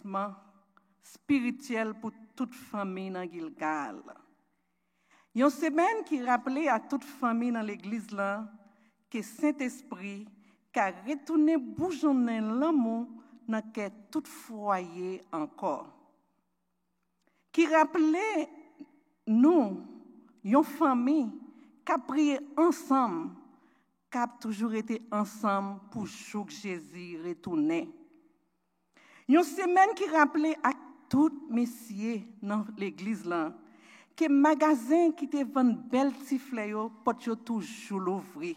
avertissement spirituel pour toute famille dans Gilgal. Une semaine qui rappelait à toute famille dans l'église là que Saint-Esprit a retourné bougeonner l'amour dans tout foyer encore. Qui rappelait nous, une famille qui a prié ensemble, qui a toujours été ensemble pour jour que Jésus retournait. Une semaine qui rappelait à tout messieurs dans l'église là que magasin qui te vend belle sifflet yo peut toujours l'ouvrir.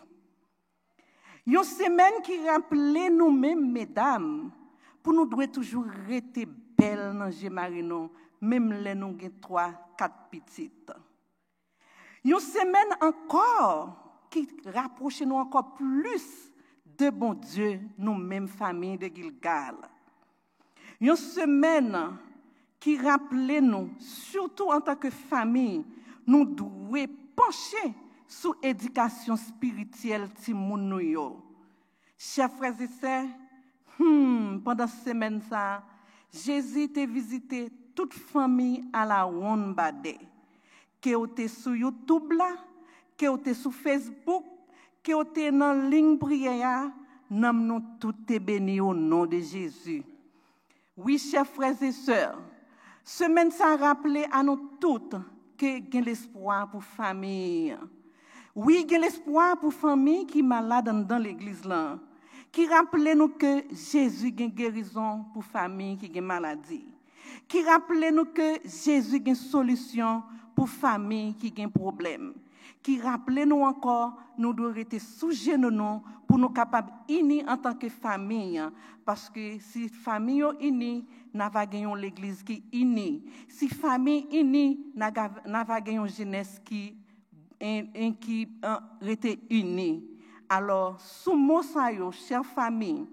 Une semaine qui rappelait nous-mêmes mesdames pour nous doit toujours rester belle dans Gémarino même les nous avons 3, 4 petites. Une semaine encore qui rapproche nous encore plus de bon Dieu nous-mêmes famille de Gilgal. Une semaine qui rappelle nous, surtout en tant que famille, nous devons pencher sur l'éducation spirituelle de moun yo. Chers frères et sœurs, pendant cette semaine, Jésus a visité toute famille à la Wonbade, qui était sur YouTube, qui était sur Facebook, qui était dans la ligne prière, nous tous bénis au nom de Jésus. Oui, chers frères et sœurs, semaine ça rappelé à nous toutes que y a l'espoir pour famille. Oui, il y a l'espoir pour famille qui est malade dans l'église là. Qui rappelle nous que Jésus a une guérison pour famille qui a une maladie. Qui rappelle nous que Jésus a une solution pour famille qui a un problème. Qui rappelle nous encore nous devons rester sujets nous pour nous capables unis en tant que famille parce que si famille unie n'a pas gagné l'église qui unie. Si famille unie n'a pas gagné une jeunesse qui était unie. Alors sous mot ça yo chère famille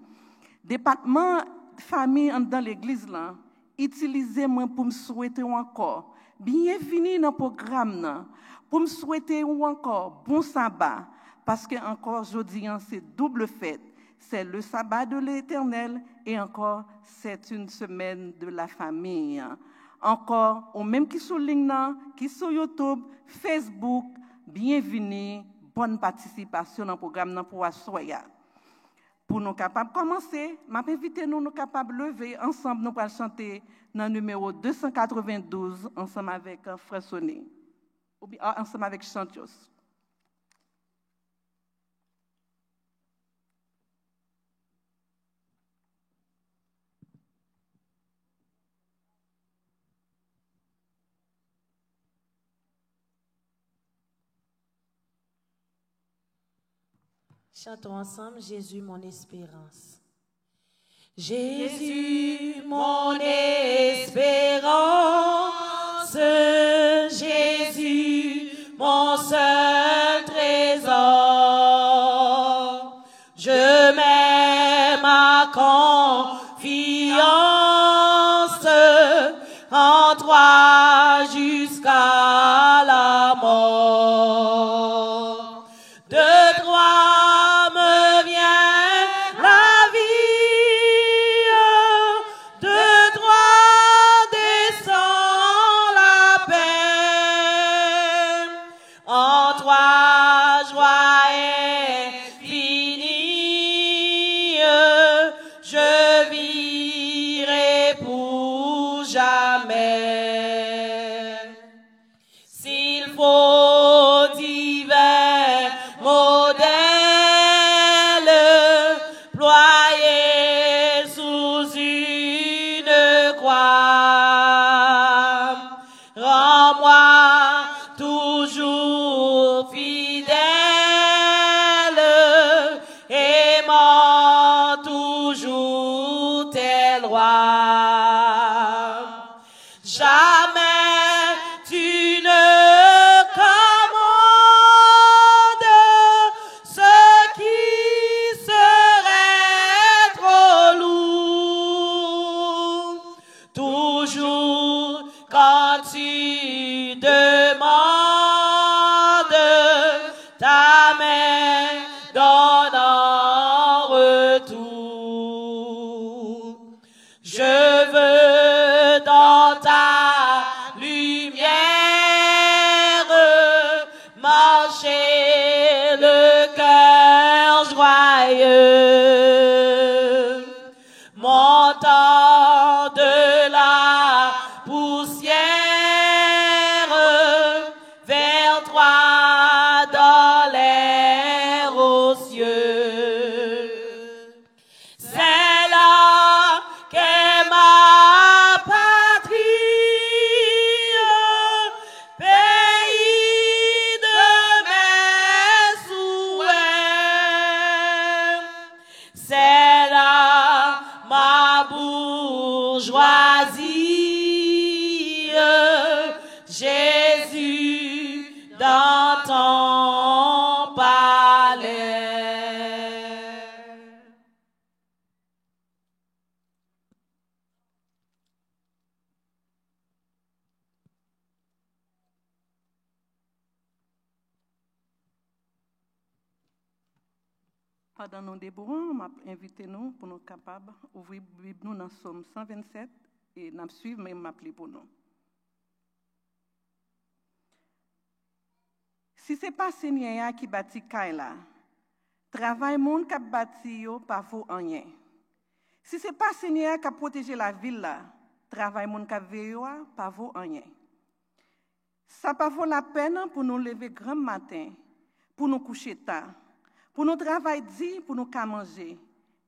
département famille dans l'église là utilisez-moi pour me souhaiter encore bienvenue dans le programme pour me souhaiter encore bon sabbat parce que encore aujourd'hui c'est double fête, c'est le sabbat de l'Éternel et encore c'est une semaine de la famille. Encore ou même qui souligne qui sur YouTube, Facebook, bienvenue, bonne participation dans le programme pour Assoya. Pour nous capables de commencer, je m'invite nous capables de lever ensemble, nous allons chanter dans le numéro 292 ensemble avec Frère Sonny, ou bien ensemble avec Chantios. Chantons ensemble, Jésus, mon espérance. Jésus, mon espérance, Jésus, mon seul trésor. Je mets ma confiance en toi jusqu'à la mort. De toi me vient la vie, de toi descend la paix, en toi joie infinie, je vivrai pour jamais. S'il faut divers modèles ployés sous une croix, rends-moi toujours fidèle, aimant toujours tes lois. Jamais tu ne commandes ce qui serait trop lourd. Toujours quand tu demandes, ta main donne en retour. Je veux choisi Jésus dans ton palais. Pendant nos débourants, m'a invité nous pour nous capables d'ouvrir Bible nous dans Somme 127 et nous suivre même m'appeler pour nous. Si ce n'est pas Seigneur qui bâtit Kaila, travail monde qui bâti yo pas vaut rien. Si ce n'est pas Seigneur qui a protégé la ville là, travail monde qui veille pas vaut rien. Ça pas vaut la peine pour nous lever grand matin, pour nous coucher tard, pour nous travailler dit, pour nous manger,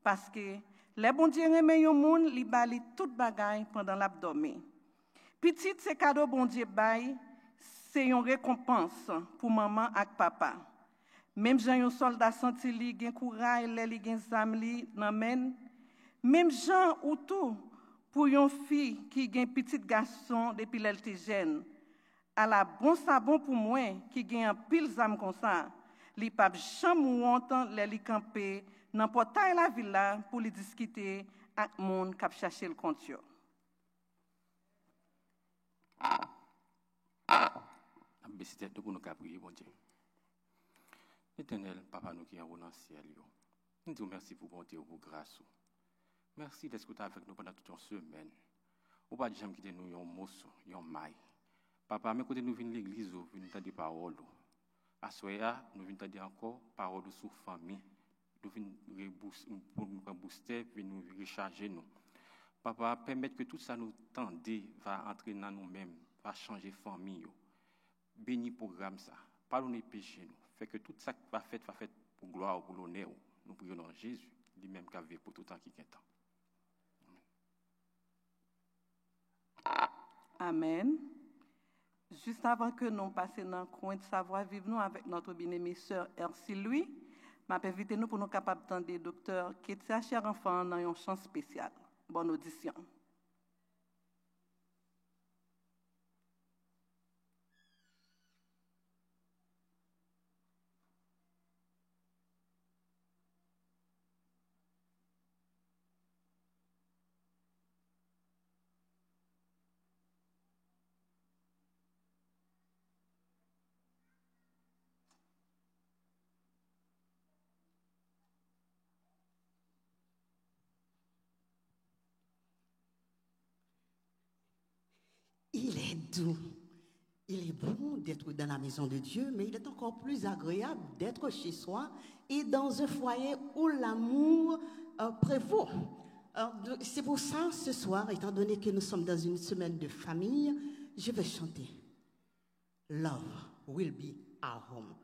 parce que les bon Dieu remet yon monde li bali toute bagaille pendant l'abdomen. Petit c'est cadeau bon Dieu bail, c'est une récompense pour maman et papa. Même Jean yon soldat senti li gen courage, li gen zam li nan men. Même Jean ou tout pour yon fille qui gen petit garçon depuis l'elle était jeune. À la bon sabon pour moi qui gen un pile zam comme ça. Li pa jam ou entend li camper dans portail la villa pour li discuter avec monde qui chercher le compte yo. C'était de nous prier, bon Dieu. Éternel, Papa, nous qui sommes dans le ciel, nous te remercions pour bonté et pour grâce. Merci d'être avec nous pendant toute une semaine. Ou pas jamais quitter nous un mosso, un maille. Papa, mais côté nous venons l'église, nous venons entendre des paroles. À soya, nous venons entendre encore paroles sur famille. Nous venons booster, nous recharger nous. Papa, permettre que tout ça nous tende va entrer dans nous-mêmes, va changer famille. Bénis programme ça. Pardonnez péché nous. Fait que tout ça va fait pour gloire, pour l'honneur. Nous prions dans Jésus, lui-même qui a vécu pour tout temps qui est temps. Amen. Juste avant que nous passions dans le coin de savoir vivre nous avec notre bien-aimée sœur Ercy Louis, m'a invité nous pour nous capables d'entendre le docteur Ketia cher enfant dans un chant spécial. Bonne audition. Il est doux, il est bon d'être dans la maison de Dieu, mais il est encore plus agréable d'être chez soi et dans un foyer où l'amour prévaut. C'est pour ça, ce soir, étant donné que nous sommes dans une semaine de famille, je vais chanter « Love will be our home ».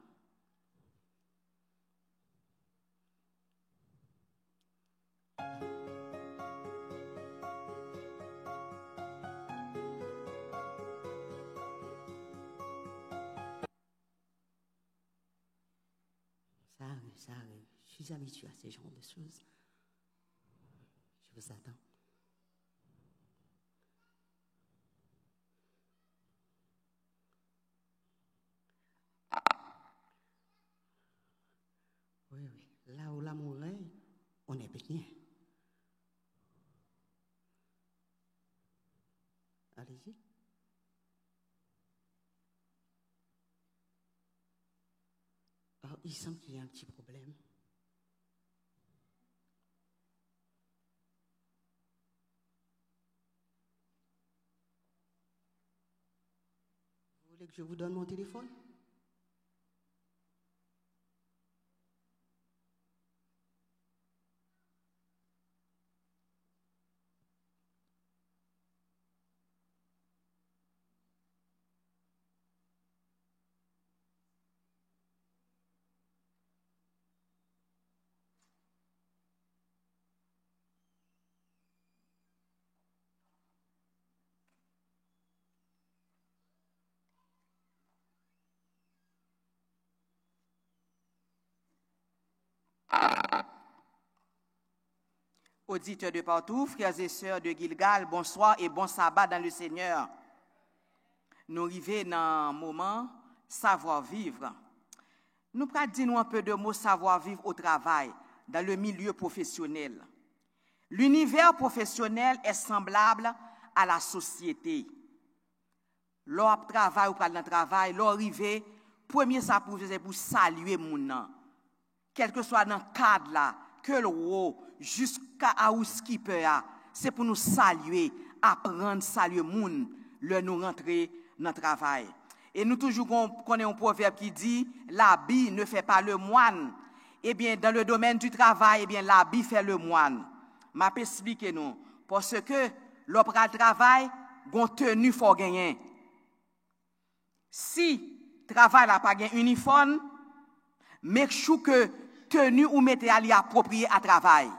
Ça arrive. Je suis habituée à ce genre de choses. Je vous attends. Oui, oui. Là où l'amour est, on est bien. Allez-y. Alors, il semble qu'il y a un petit problème. Vous voulez que je vous donne mon téléphone? Auditeurs de partout, frères et sœurs de Gilgal, bonsoir et bon sabbat dans le Seigneur. Nous arrivons dans un moment savoir-vivre. Nous allons dire un peu de mots savoir-vivre au travail, dans le milieu professionnel. L'univers professionnel est semblable à la société. Lors travail ou pas dans le travail, lors arrivé, premier ça pour faire c'est pour saluer mon nom. Quel que soit dans le cadre là, que le haut, jusqu'à housekeeper, c'est pour nous saluer, apprendre à saluer moun, le nous rentrer dans le travail. Et nous toujours connaissons un proverbe qui dit, l'habit ne fait pas le moine. Eh bien, dans le domaine du travail, eh bien, l'habit fait le moine. Je vais expliquer nous. Parce que l'opéra de travail, gon tenue faut gagner. Si travail n'a pas gagné uniforme, make sure que tenue ou mettez à approprié à travail.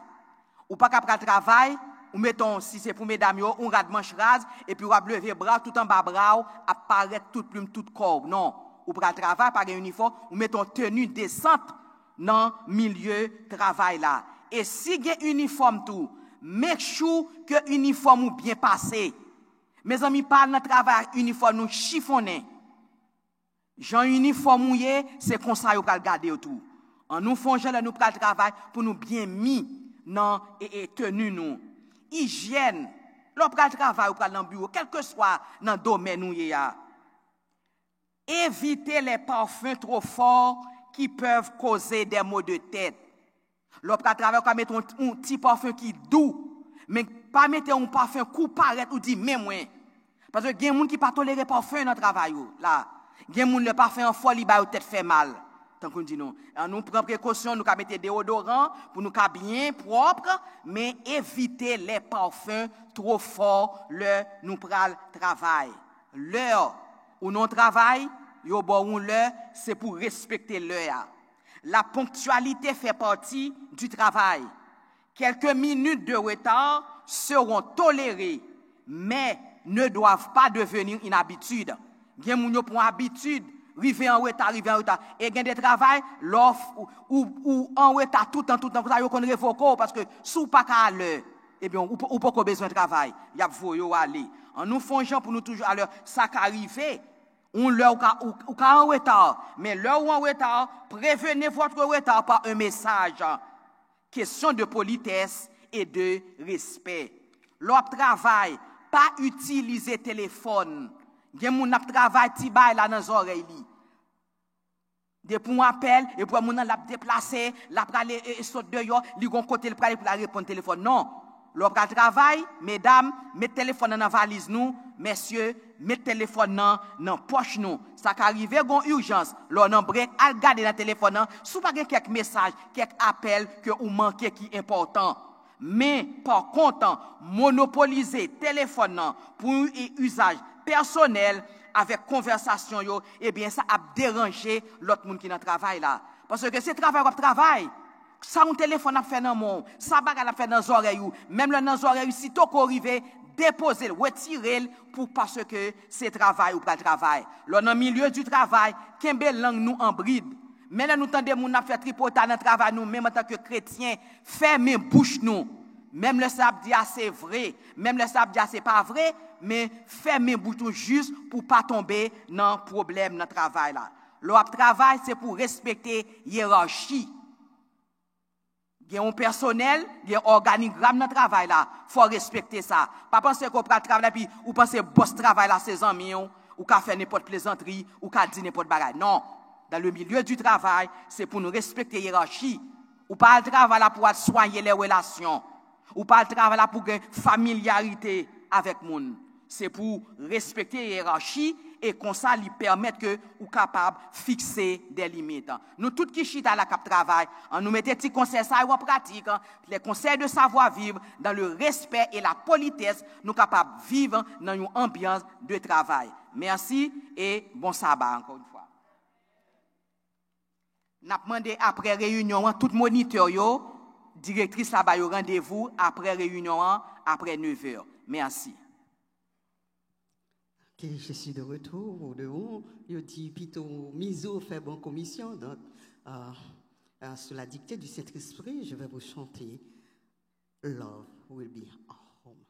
Ou pas qu'à travail, ou mettons, si c'est pour mesdames, on rade manche rase, et puis on va lever bras tout en bas bras, apparaître toute plume, toute corps. Non. Ou pas travail, pas gagné uniforme, ou mettons tenue décente dans le milieu travail là. Et si il y a uniforme tout, make sure que uniforme ou bien passé. Mes amis parlent dans le travail uniforme nous chiffonné. Jean uniforme mouillé, c'est comme ça qu'on va garder tout. En nous faisant nous pral travail pour nous bien mis dans et tenu nous. Hygiène, l'on pral travail ou pral dans bureau, quel que soit dans le domaine où il y a. Évitez les parfums trop forts qui peuvent causer des maux de tête. L'on pral travail on mettre un petit parfum qui doux, mais pas mettre un parfum coup paraître ou dit même moins. Parce que il y a des gens qui pas tolérer parfum dans le travail là. Il y a des gens le parfum en folie ba tête fait mal. Tant qu'on dit non. Nous prenons précaution, nous mettons déodorant pour nous bien propre, mais éviter les parfums trop forts le nous pral travail. L'heure où nous travail, yo bon l'heure, c'est pour respecter l'heure. La ponctualité fait partie du travail. Quelques minutes de retard seront tolérées, mais ne doivent pas devenir une habitude. Gen moun yo pour habitude river en retard. Et gen des travail l'offre ou en retard tout le temps, ça yo kon révoquer parce que sous pas à l'heure, eh bien ou pas besoin de travail, y a faut aller. En nous fongeant pour nous toujours à l'heure, ça qu'arriver, on l'heure ou en retard, mais l'heure ou en retard, prévenez votre retard par un message. Question de politesse et de respect. L'autre travail, pas utiliser téléphone. Gen moun ap travail ti bay là dans oreille li. Depuis on appel et pour moun l'a déplacer, l'a praler saute dehors, li gon côté le praler pour la répondre téléphone. Non. L'autre travail, mesdames, mettez téléphone dans valise nous, messieurs, mettez téléphone dans poche nous. Ça qu'arrive gon urgence, l'on en break al garder dans téléphone sous pas quelques messages, quelques appels que ou manquer qui important. Mais par contre, monopoliser téléphone pour un usage personnel avec conversation yo, eh bien ça a dérangé l'autre monde qui dans travail là parce que c'est travail ça un téléphone a fait dans mon ça bagarre a fait dans oreilles même le dans oreilles si to ko arriver déposer retirer pour parce que c'est travail ou pas travail là dans milieu du travail kembe langue nous en bride mais là nous tendez moun a fait tripoter dans travail nous même en tant que chrétien fermer bouche nous même le sable dit c'est vrai même le sable dit c'est pas vrai mais fermer bouton juste pour pas tomber dans problème dans travail là. Le travail c'est pour respecter hiérarchie. Il y a un personnel, il y a un organigramme dans travail là, faut respecter ça. Pas penser qu'on prend travail puis ou penser boss travail là ses amis ou qu'a faire n'importe plaisanterie ou qu'a dire n'importe bagarre. Non, dans le milieu du travail, c'est pour nous respecter hiérarchie. Ou pas le travail là pour soigner les relations. Ou pas le travail là pour gagner familiarité avec monde. C'est pour respecter la hiérarchie et comme ça lui permettre que ou capable fixer des limites. Nous tous qui chita la cap travail, on nous mettait petits conseils ça en pratique, les conseils de savoir vivre dans le respect et la politesse, nous capables vivre dans une ambiance de travail. Merci et bon sabbat encore une fois. N'a demandé après réunion tout moniteur yo, directrice là ba yo rendez-vous après réunion après 9h. Merci. Ok, je suis de retour de haut. Je dis plutôt miso fait bonne commission. Donc, sous la dictée du Saint-Esprit, je vais vous chanter love will be our home.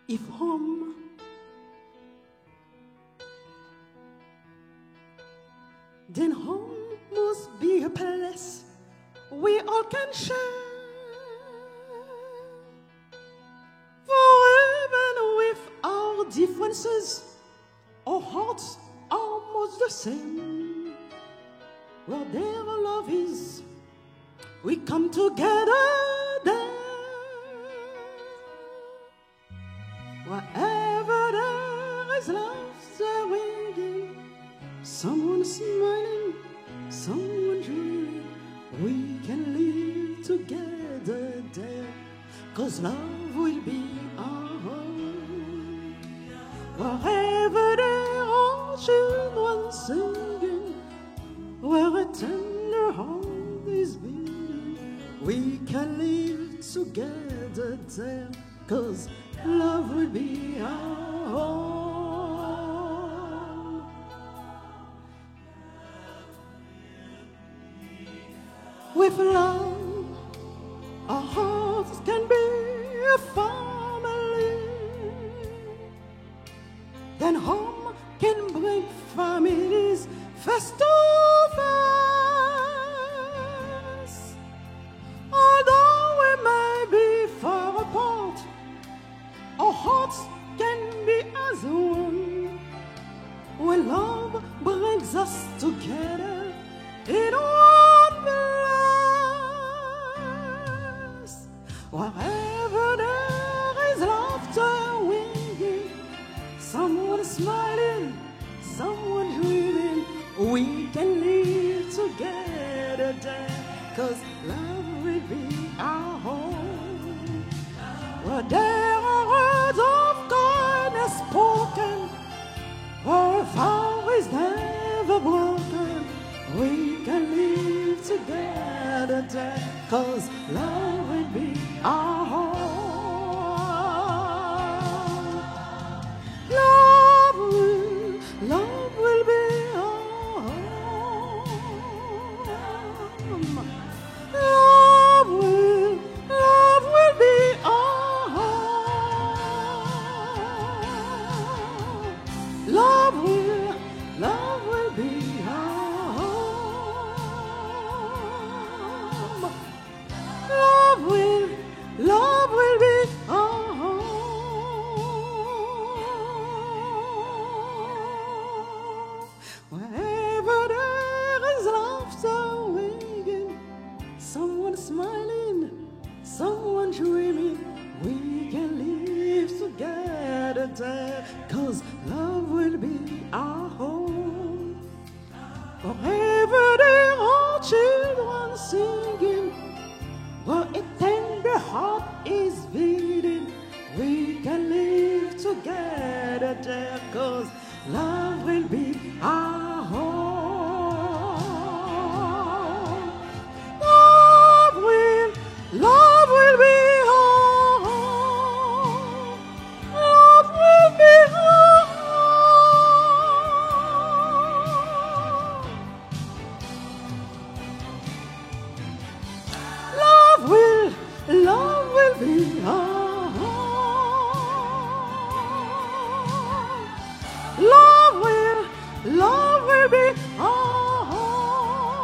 If home then home must be a place we all can share. For even with our differences, our hearts are almost the same. Wherever love is, we come together there. Wherever there is laughter waiting, someone smiling, someone dreaming, we can live together there, 'cause love will be our home. Wherever there are children singing, where a tender heart is beating, we can live together there, 'cause love will be our home. With love, our hearts can be a family. Then home can bring families face to face. Although we may be far apart, our hearts can be as one. When love brings us together in one place. Wherever there is laughter winging, someone smiling, someone dreaming, we can live together there, 'cause love will be our home. Where there are words of kindness spoken, where a vow is never broken, we can live together there, 'cause love will be our home. Love will be our home. Love will be our home. Love will be our home. Love will be our home. Wherever there is laughter winging, someone smiling, someone dreaming, we can live together there, 'cause love will be our home. Forever there are children singing, where a tender heart is beating, we can live together there, 'cause love will be our home. Love will be our home. Love will be our home. Love will be our home. Love will be our home.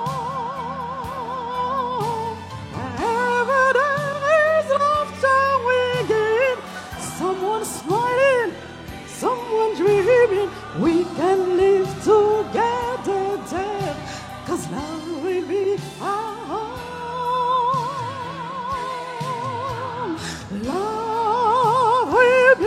Wherever there is laughter winging, someone smiling, someone dreaming, we can live together there, 'cause love will be our home. Love will be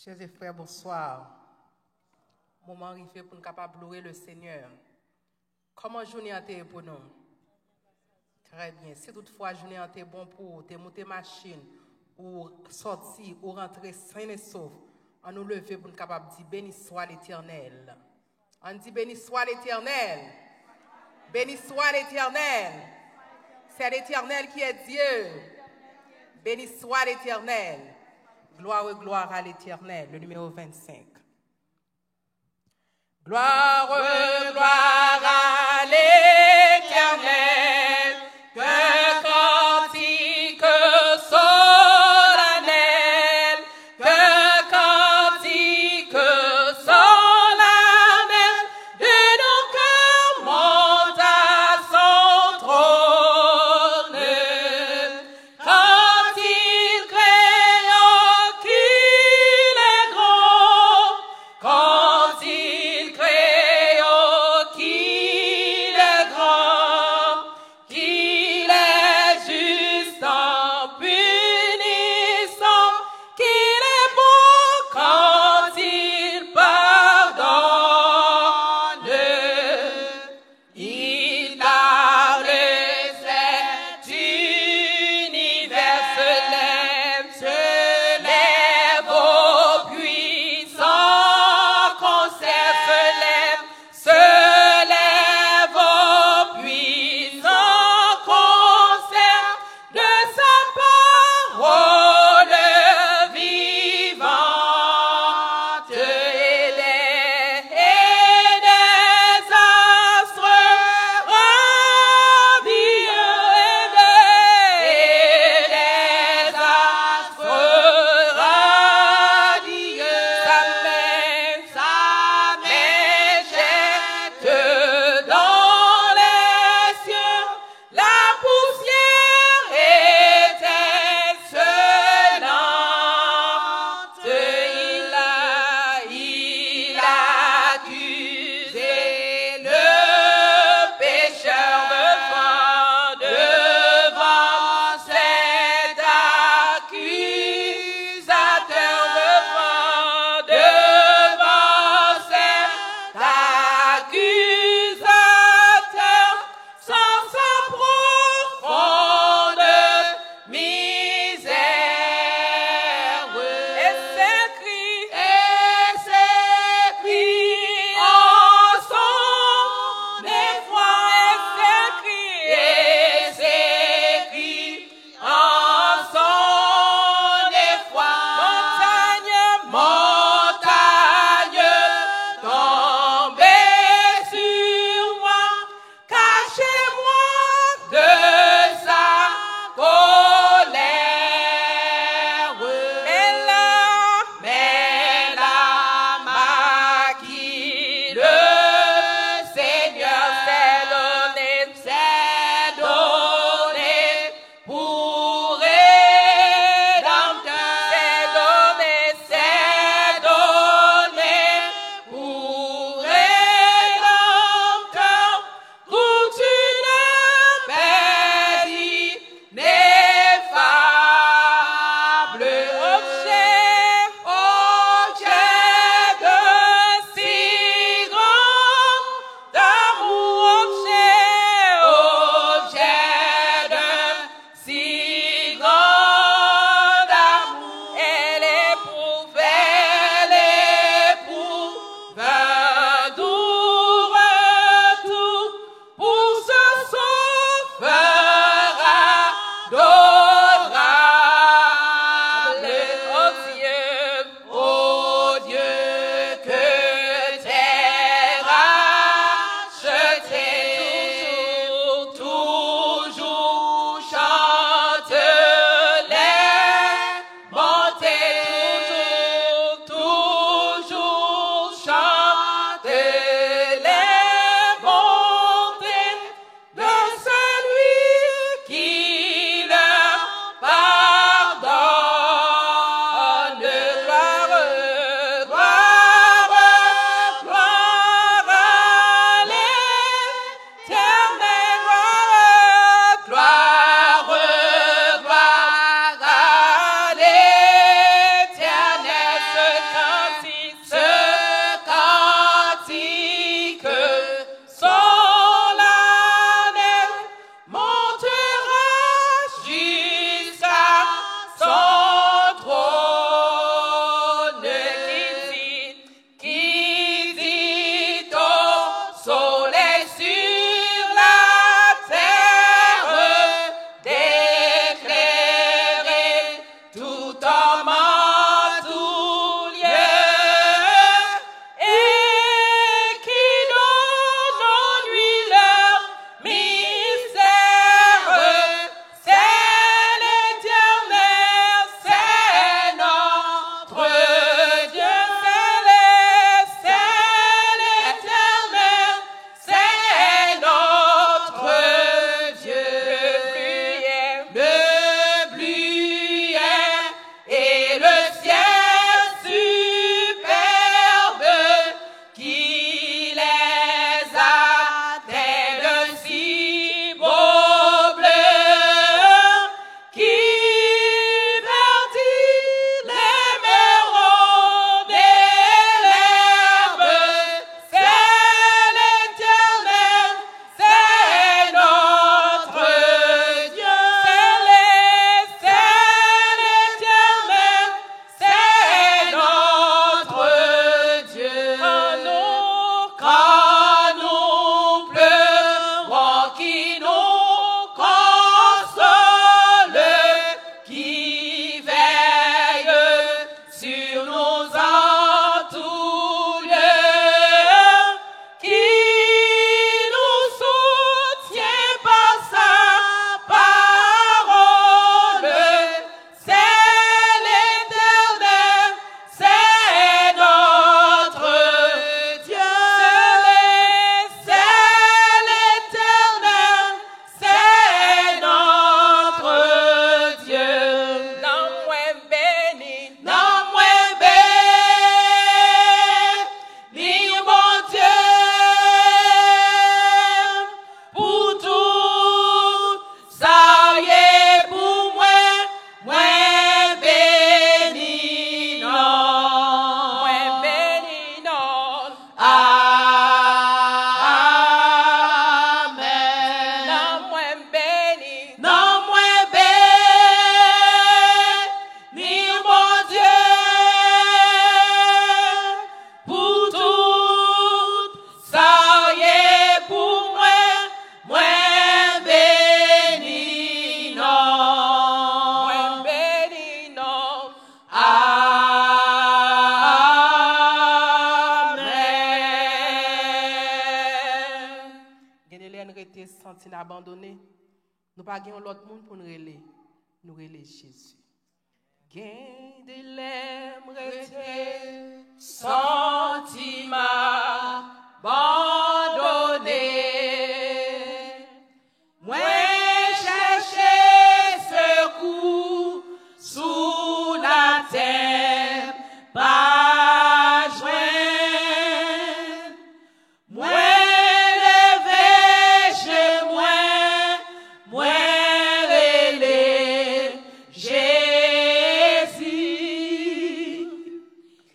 Chers et frères, bonsoir. Moment arrivé pour nous capables louer le Seigneur. Comment journée a été pour nous? Très bien. Si toutefois journée a été bon pour te monter machine ou sortir ou rentrer sain et sauf, on nous lever pour nous capables de dire béni soit l'Éternel. On dit béni soit l'Éternel. Béni soit l'Éternel. C'est l'Éternel qui est Dieu. Béni soit l'Éternel. Gloire et gloire à l'Éternel. Le numéro 25. Gloire, gloire à l'Éternel, que cantique solennel, que cantique solennel, de nos cœurs monte à son trône, quand il créa qu'il est grand, quand il créa qu'il senti abandonné, nous pas gagner l'autre monde pour nous relayer. Nous relayer Jésus. Gain de l'aime rete, sentiment abandonné. Moi chercher secours sous la terre, pas joindre. Moi levé chez moi, moi relé Jésus.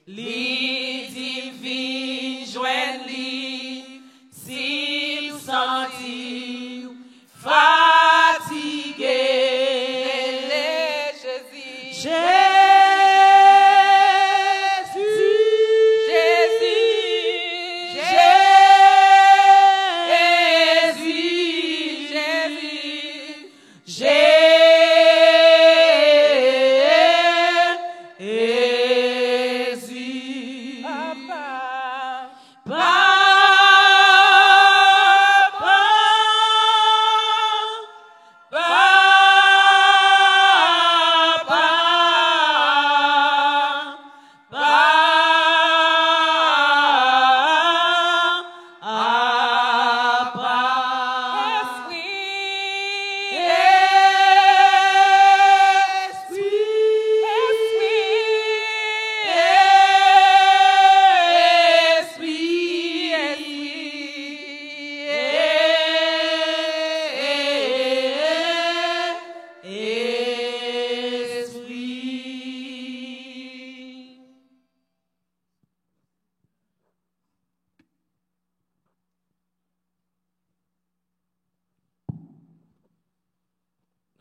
Li divine joindre li, s'il sentit fatigué.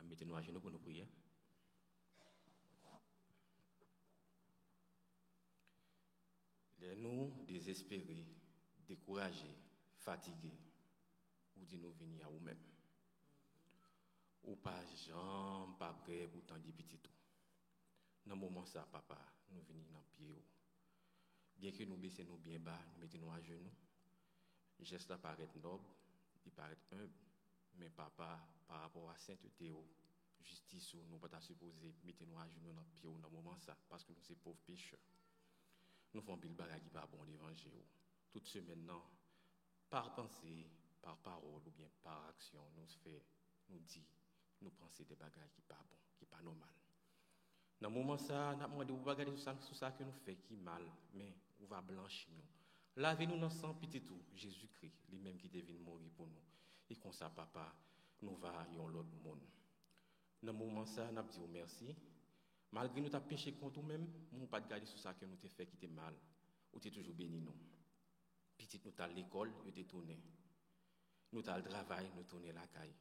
Mettez-nous à genoux pour nous prier. Nous désespérés, découragés, fatigués, ou dit nous venir à vous-même. Ou pas jamais pas prêt pour tant de petit tout. Dans le moment ça, papa, nous venons dans le pied. Bien que nous baissons nous bien bas, nous mettons nous à genoux. Le geste là paraît noble, il paraît humble. Mais papa, par rapport à sainteté, justice, nous ne pouvons pas supposer mettre nous à genoux dans le pied dans le moment ça, parce que nous sommes pauvres pécheurs. Nous faisons pile bagaille qui pas bon l'évangile. Toute semaine, non, par pensée, par parole ou bien par action, nous dit, nous pensons des bagages qui pas bon, qui pas normal. Dans le moment ça, nous avons demandé de regarder sur ça que nous faisons qui mal, mais on va blanchir nous. Lavez-nous dans le sang petit tout, Jésus-Christ, lui-même qui devait mourir pour nous. Et comme ça, papa, nous va dans l'autre monde. Dans le moment ça, nous avons dit merci. Malgré nous avons péché contre nous-mêmes, nous ne pas garder sur ça que nous avons fait qui était mal. Ou tu toujours béni nous. Petit nous à l'école, nous t'es tourné. Nous à le travail, nous tourner la caille.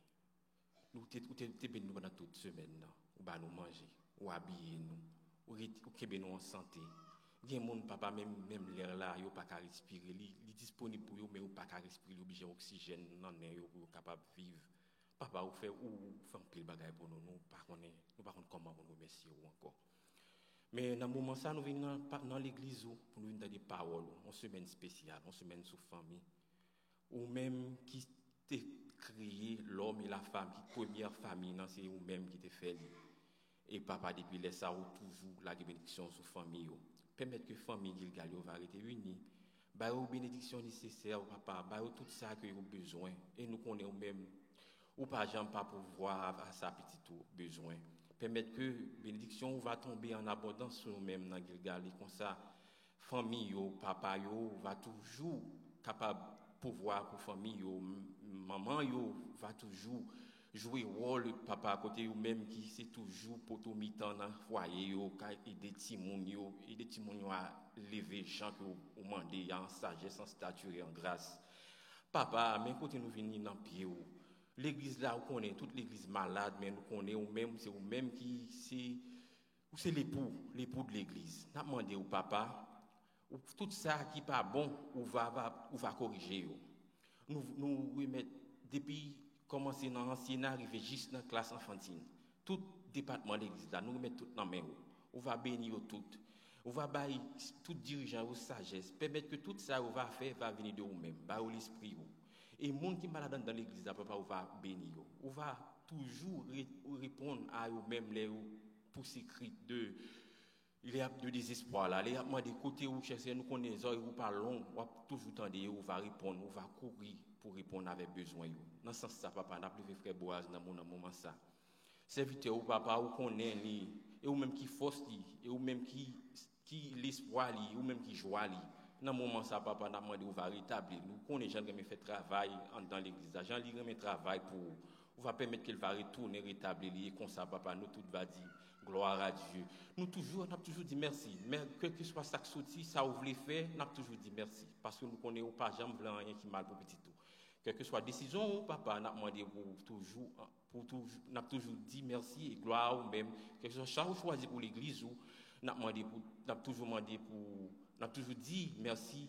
Nous t'es béni pendant toute semaine, ou bah nous manger, ou habiller nous, ou kebe nous en santé. Il y a des gens, papa, même l'air là, ils pas qu'à respirer, il est disponible pour eux, mais ils pas qu'à respirer, ils obligé oxygène dans l'air pour capable vivre. Papa, vous fait un pile bagaille pour nous, nous pas connaître comment nous remercier encore. Mais dans le moment ça, nous venons dans l'église pour nous donner des paroles, une semaine spéciale, une semaine sous famille, ou même qui t'est créé l'homme et la femme, qui première famille, c'est vous-même qui t'est fait. Et papa, depuis les ça, toujours la bénédiction sous famille. Permettre que la famille Gilgal va rester unie. Bah, aux bénédictions nécessaires, papa, bah, tout ça que vous avez besoin. Et nous connaissons même, ou pas jamais pas pouvoir à sa petite besoin. Permettre que bénédiction va tomber en abondance sur nous-mêmes dans Gilgal. Et comme ça, famille, papa, va toujours capable pouvoir pour famille, maman, va toujours jouer rôle papa à côté ou même qui c'est toujours pour tout mi-temps dans foyer et des petits moun à lever gens que vous mandez en sagesse, en stature et en grâce. Papa, même côté nous venir dans pied l'église là, on connaît toute l'église malade, mais nous connaissons ou même c'est ou même qui c'est l'époux de l'église. N'a demandé au papa tout ça qui pas bon, on va corriger. Nous remettre depuis commencer dans l'ancien arriver juste dans la classe enfantine. Tout département de l'église là, nous remettre tout dans main. On va bénir tout. On va bailler tout dirigeant aux sagesse, permettre que tout ça on va faire va venir de vous-même, va au l'esprit. Et les gens qui sont malades dans l'église là, papa, on va bénir. On va toujours répondre à eux-mêmes les pour ces cris il y a de désespoir là. Les gens des côtés où chercher nous connaissons, ou parlons, on va toujours tendre, on va répondre, on va courir pour répondre avec besoin. Dans ce sens ça, papa, n'a plus frère Boaz dans mon moment ça. Serviteur ou papa, ou connaît ni, et ou même qui force li, et ou même qui l'espoir li, ou même qui joie li. Dans moment ça, papa, n'a demandé on va rétablir. Nous connaissons Jean qui fait travail dans l'église. Jean lui remet travail pour on va permettre qu'il va retourner rétablir et comme ça, papa, nous tout va dire gloire à Dieu. Nous on a toujours dit merci. Mais quel que soit ça qui sorti, ça vous voulez faire, on a toujours dit merci. Parce que nous connaissons pas jamais rien qui mal pour petit tout. Quelle que soit la décision, papa, on a demandé on a toujours dit merci et gloire ou même. Quel que soit chaque choisi pour l'église, on a toujours demandé on a toujours dit merci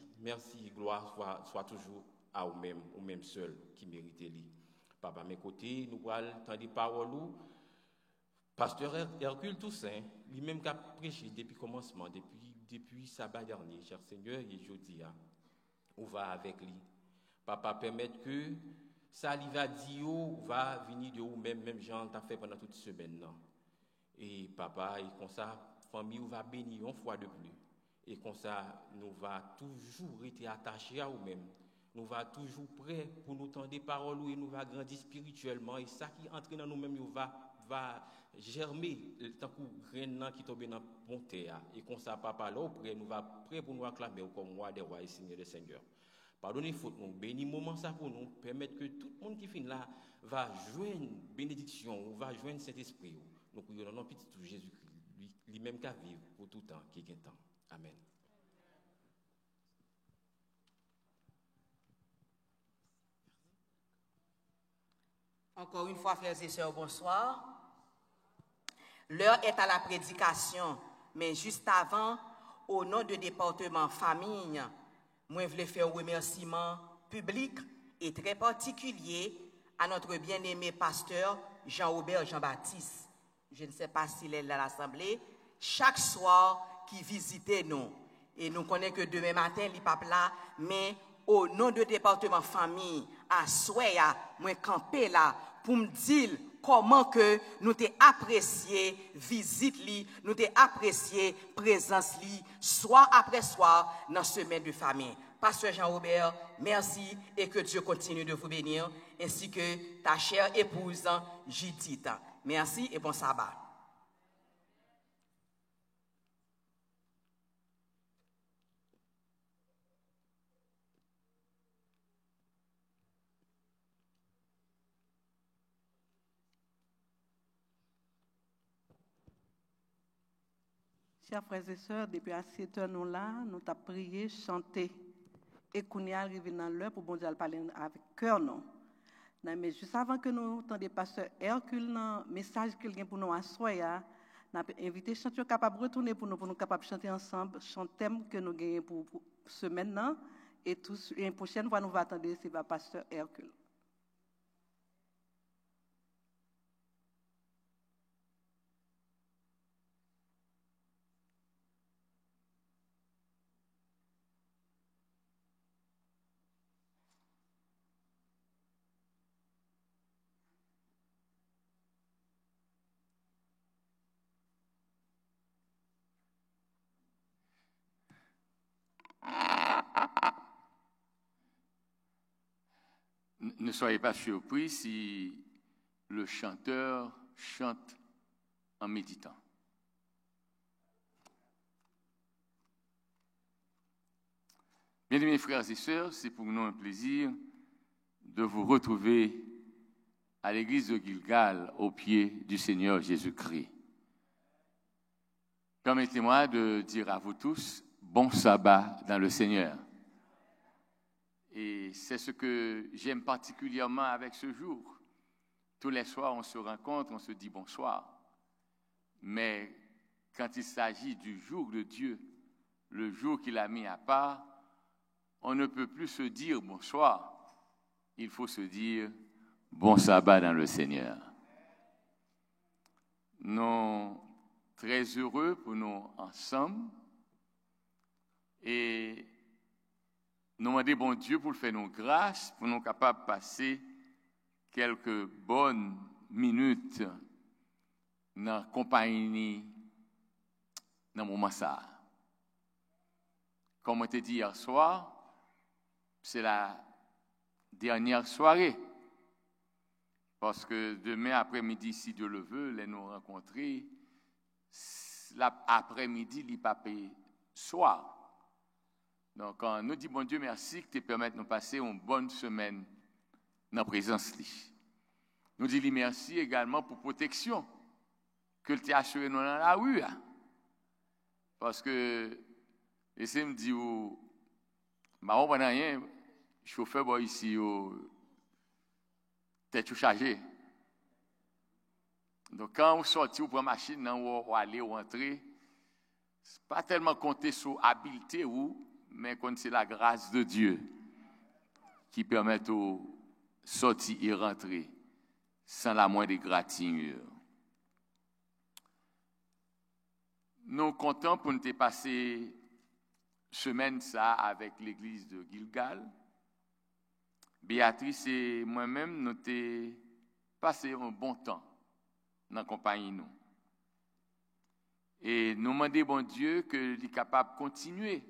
et gloire soit toujours à vous-même seul qui méritait lui. Papa, à mes côtés, nous allons entendre des paroles. Pasteur Hercule Toussaint, lui-même qui a prêché depuis le commencement, depuis sabbat dernier, cher Seigneur, et jeudi, on va avec lui. Papa, permettre que ça lui va dire, va venir de vous-même, même Jean t'a fait pendant toute semaine. Non? Et papa, et comme ça, famille, va bénir une fois de plus. Et comme ça, nous va toujours être attachés à vous-même. Nous va toujours prêts pour nous tendre des paroles et nous va grandir spirituellement. Et ça qui entre dans nous-mêmes, va germer tant que grain qui tombe dans le bon terre. Et comme ça, papa, là, nous va prêt pour nous acclamer comme roi des rois et seigneur des seigneurs. Pardonnez faute nous, bénis moment ça pour nous, permettre que tout le monde qui finit là va joindre bénédiction, va joindre cet esprit. Nous prions dans notre petit tout Jésus-Christ, lui-même qui vivre pour tout temps, qui est temps. Amen. Encore une fois, frères et sœurs, bonsoir. L'heure est à la prédication, mais juste avant, au nom du département famille, moi, je voulais faire un remerciement public et très particulier à notre bien-aimé pasteur Jean-Aubert Jean-Baptiste. Je ne sais pas s'il est à l'Assemblée. chaque soir qui visitait nous. Et nous connaissons que demain matin, il n'est pas là, mais au nom de département famille, à Soya, moi campé là, pour me dire comment que nous t'ai apprécié visite li, nous t'ai apprécié présence li, soir après soir, dans semaine de famille. Pasteur Jean-Robert, merci et que Dieu continue de vous bénir, ainsi que ta chère épouse Judith. Merci et bon sabbat. Chers frères et sœurs, depuis à 7 heures, nous là, nous avons prié, chanté. Et qu'on y arrive dans l'heure pour bon Dieu parler avec cœur, non. Mais juste avant que nous entendions pasteur Hercule, le message qu'il a pour nous à Soya, nous avons invité chanteurs capables de retourner pour nous capables de chanter ensemble, chanter que nous gagnons pour ce maintenant. Et une prochaine fois, nous allons attendre, c'est le pasteur Hercule. Ne soyez pas surpris si le chanteur chante en méditant. Bien-aimés frères et sœurs, c'est pour nous un plaisir de vous retrouver à l'église de Gilgal, au pied du Seigneur Jésus-Christ. Permettez-moi de dire à vous tous, bon sabbat dans le Seigneur. Et c'est ce que j'aime particulièrement avec ce jour. Tous les soirs, on se rencontre, on se dit bonsoir. Mais quand il s'agit du jour de Dieu, le jour qu'il a mis à part, on ne peut plus se dire bonsoir. Il faut se dire bon sabbat dans le Seigneur. Nous sommes très heureux pour nous ensemble et nous demandons bon Dieu pour faire nos grâces, pour nous capables de passer quelques bonnes minutes dans la compagnie dans le moment ça. Comme on t'a dit hier soir, c'est la dernière soirée. Parce que demain après-midi, si Dieu le veut, les nous rencontrer, l'après-midi, il pas soir. Donc, on nous dit, bon Dieu, merci que tu permettes de nous passer une bonne semaine dans la présence. Nous disons merci également pour la protection que tu as assurée dans la rue. Parce que, laissez me dire, on n'a rien, chauffeur ici, tête chargée. Donc, quand vous sortez, vous prenez la machine, vous allez ou entrer, ce n'est pas tellement compter sur l'habileté, mais c'est la grâce de Dieu qui permet de sortir et rentrer sans la moindre égratignure. Nous sommes contents pour nous passer semaine ça avec l'église de Gilgal. Béatrice et moi-même, nous avons passé un bon temps dans la compagnie. Nous. Et nous demandons bon Dieu qu'il est capable de continuer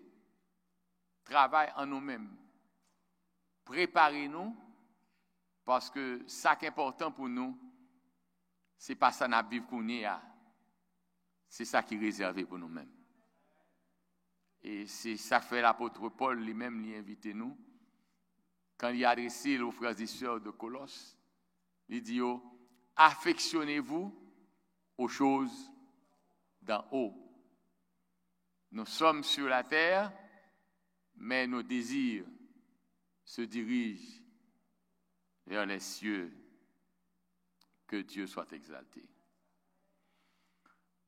travail en nous-mêmes. Préparez-nous, parce que ça qui est important pour nous, ce n'est pas ça qu'on vivre qu'on est, c'est ça qui est réservé pour nous-mêmes. Et c'est ça que fait l'apôtre Paul lui-même lui invité nous. Quand il a adressé aux frères et sœurs de Colosse, il dit affectionnez-vous aux choses d'en haut. Nous sommes sur la terre, mais nos désirs se dirigent vers les cieux. Que Dieu soit exalté.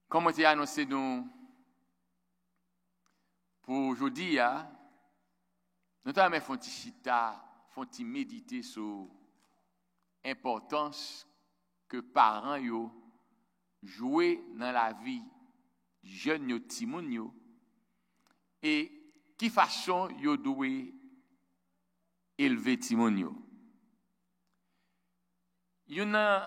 Comme on a annoncé nous pour aujourd'hui, nous avons fait méditer sur l'importance que parents jouent dans la vie jeunes yo ti moun yo et qui façon yo doit élever ti moun yo. Une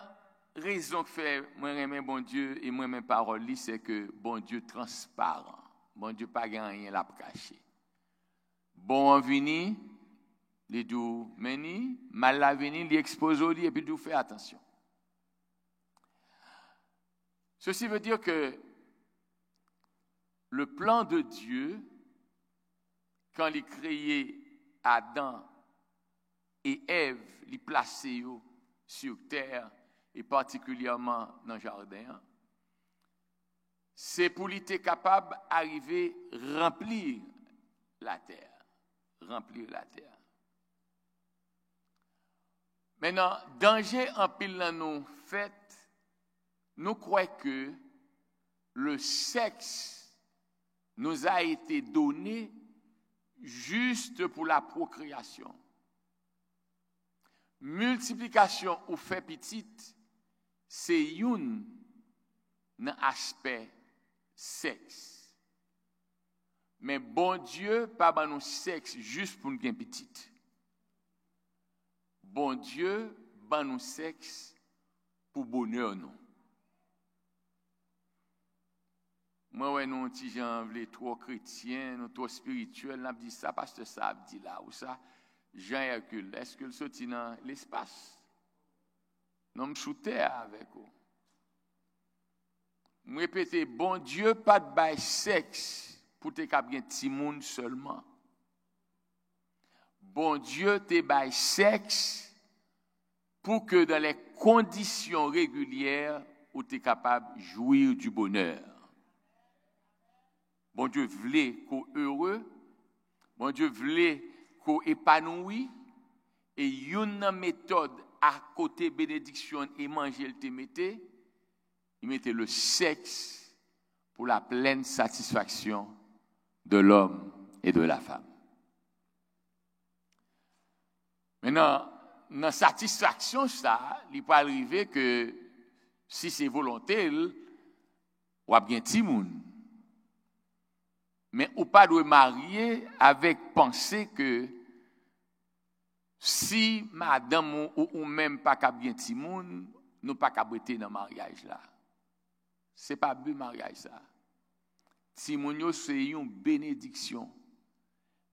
raison que fait moi aimer bon Dieu et moi mes paroles c'est que bon Dieu transparent. Bon Dieu pas rien la cacher. Bon en vini, les dou meni, mal la vini, li expose li et puis dou fait attention. Ceci veut dire que le plan de Dieu, quand il créé Adam et Ève, il placé sur terre et particulièrement dans le jardin, c'est pour être capable d'arriver à remplir la terre. Remplir la terre. Maintenant, danger en pile dans nos fêtes, nous croyons que le sexe nous a été donné juste pour la procréation. Multiplication ou fait petite, c'est un aspect sexe. Mais bon Dieu, pas ban nous sexe juste pour nous gagner petite. Bon Dieu, ban nous sexe pour bonheur nous. Moi, ouais, nous, si j'en voulais trop chrétien, nous trop spirituel, n'a dit ça parce que ça a dit là ou ça. Jean Hercule, est-ce que le sorti dans l'espace? Non, me sous terre avec vous. Je répète, bon Dieu, pas de bail sexe pour te cap bien ti moun seulement. Bon Dieu, te bail sexe pour que dans les conditions régulières où tu es capable de jouir du bonheur. Bon Dieu voulait qu'on heureux, bon Dieu voulait qu'on épanoui, et une méthode à côté bénédiction et manger il te mettait, il mettait le sexe pour la pleine satisfaction de l'homme et de la femme. Maintenant, dans la satisfaction, ça, il peut arriver que si c'est volontaire, ou a bien ti moun. Mais ou pas doit marier avec penser que si madame ou même pas ka bien ti moun, nous pas ka brete dans mariage là. C'est pas but mariage ça. Ti moun yo c'est une bénédiction.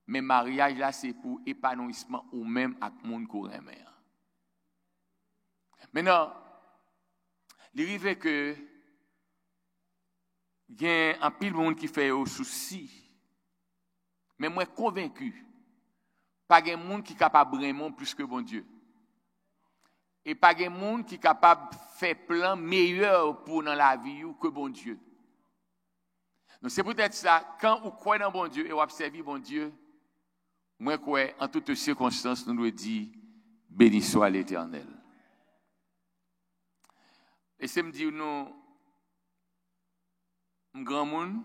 Mais mariage là c'est pour épanouissement ou même avec moun ko reme. Maintenant, il arrive que il y a un pile monde qui fait au souci. Mais moi convaincu, pas de monde qui est capable vraiment plus que bon Dieu. Et pas de monde qui est capable de faire plan meilleur pour dans la vie que bon Dieu. Donc c'est peut-être ça, quand vous croyez dans bon Dieu et vous observez bon Dieu, moi crois en toutes circonstances nous devons dire béni soit l'Éternel. Et c'est me dire nous grand monde,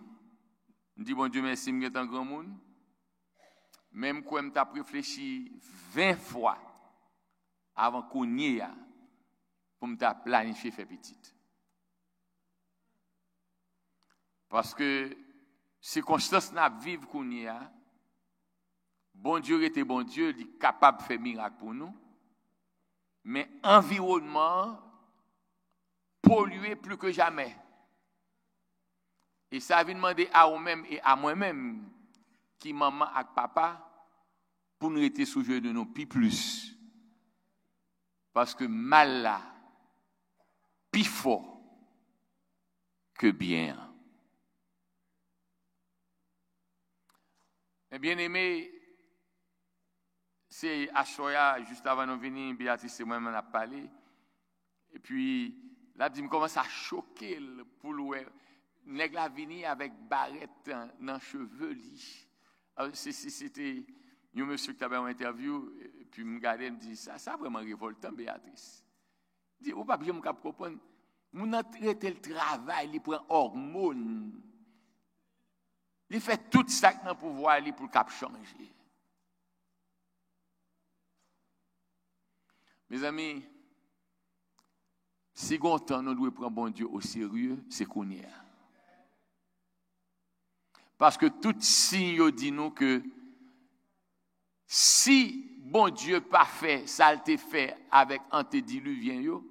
me dit bon Dieu merci m'être un grand monde. Même quand m't'a réfléchi 20 fois avant qu'on y ait pour m't'a planifier faire petite. Parce que circonstances n'a vivre qu'on y a, bon Dieu était bon Dieu, il est capable de faire miracle pour nous. Mais environnement pollué plus que jamais. Et ça vient demander à vous-même et à moi-même, qui maman et papa, pour nous rester sous jeu de nous plus. Parce que mal là, plus fort que bien. Mais bien aimé, c'est à Choya, juste avant de venir, Béatrice et moi-même on a parlé. Et puis, là, il me commence à choquer pour le nèg la vini avec barrette dans cheveux li. C'était un monsieur qui avait une interview et puis me regardait me dit ça vraiment révoltant Béatrice. Dit ou pas bien me comprendre. Mon traité le travail, il prend hormones. Il fait tout ça dans pouvoir li pour cap changer. Mes amis, si longtemps nous devons prendre bon Dieu au sérieux, c'est qu'on y a. Parce que tout signe dit nous que si bon Dieu pas fait, ça le fait avec antédiluvien yo,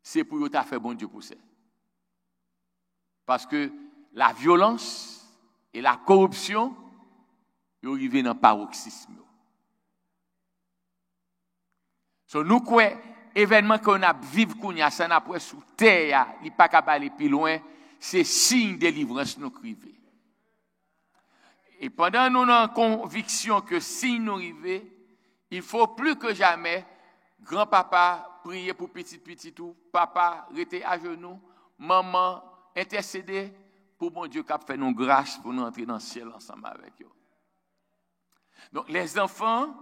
c'est pour t'a fait bon Dieu pour ça. Parce que la violence et la corruption yo arrivé dans paroxysme. So nous quoi événement qu'on a vivre kounya ça n'a pas sous terre, il pas capable aller plus loin, c'est signe de délivrance nous crivé. Et pendant nous avons conviction que si nous arrivons, il faut plus que jamais grand-papa prier pour petit tout, papa rester à genoux, maman intercéder pour bon Dieu qui a fait nous grâce pour nous entrer dans le ciel ensemble avec eux. Donc les enfants,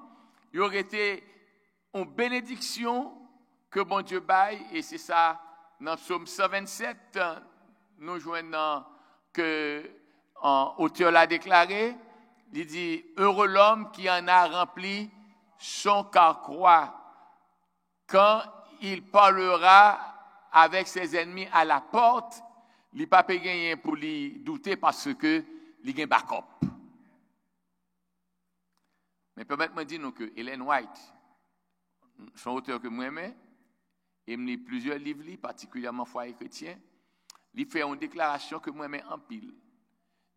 ils auraient été une bénédiction que bon Dieu baille, et c'est ça dans Psaume 127 nous joignons que auteur l'a déclaré, il dit heureux l'homme qui en a rempli son carquois quand il parlera avec ses ennemis à la porte, il n'a pas gagné pour lui douter parce que il a un backup. Mais permettez-moi de dire que Ellen White, son auteur que moi j'aime, et me lit plusieurs livres, particulièrement Foyer chrétien, il fait une déclaration que moi j'aime en pile.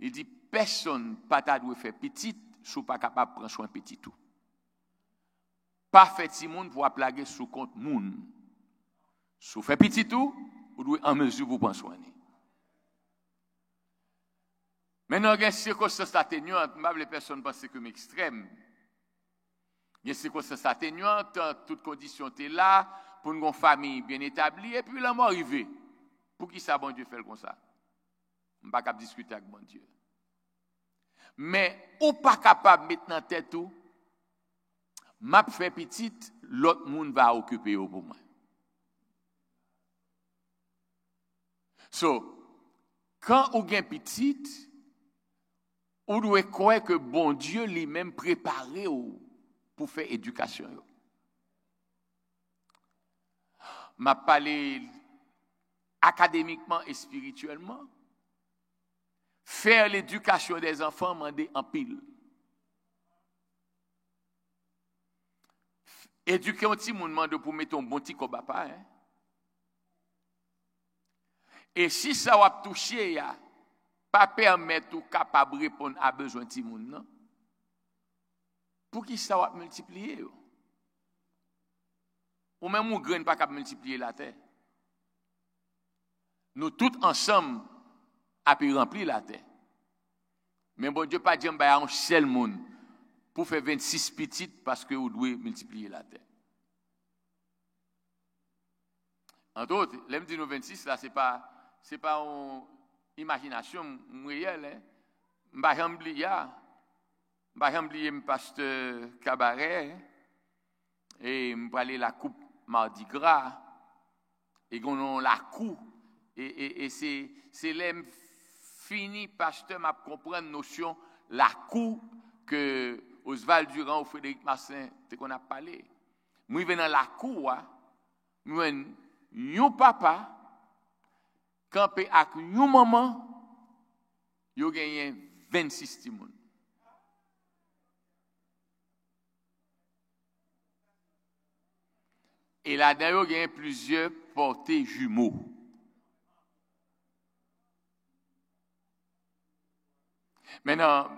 Il dit personne pas ta doit faire petit, sous pas capable prendre soin petit tout. Pas fait si monde pour plaguer sous compte monde. Sous fait petit tout, vous doit en mesure pour prendre soin. Maintenant, il y a des circonstances atténuantes, même les personnes pensent que c'est extrême. Il y a des circonstances atténuantes, toutes conditions étaient là, pour une famille bien établie, et puis la mort arrivée. Pour qui ça, bon Dieu, fait comme ça? On ne peut pas discuter avec mon Dieu. Mais ou pas capable de mettre dans la tête tout, m'a fait petite, l'autre monde va occuper pour moi. So, quand on gagne petite, on doit croire que bon Dieu lui-même préparé pour faire éducation. M'a parlé académiquement et spirituellement. Faire l'éducation des enfants, demander en pile. Éduquer un petit monde, demande pour mettre un bon petit papa. Hein? Et si ça va toucher, pas permettre ou capable de répondre à besoin de petit monde, non? Pour qui ça va multiplier? Ou même un grain pas capable de multiplier la terre. Nous tous ensemble, a pu remplir la terre. Mais bon Dieu pas dit on un seul monde pour faire 26 petites parce que vous devez multiplier la terre. Entre autres, l'aime dit nous 26 là c'est pas une imagination réelle hein. M'pa jamais oublier pasteur Cabaret et m'pa aller la coupe Mardi Gras et qu'on la coupe et c'est l'aime fini, pasteur m'a comprendre notion la cour que Oswald Durand ou Frédéric Massin qu'on a parlé. Moi venant la cour, moi un papa campé avec une maman, yo gagné 26 timoun. Et là-dedans, il y a plusieurs portées jumeaux. Maintenant,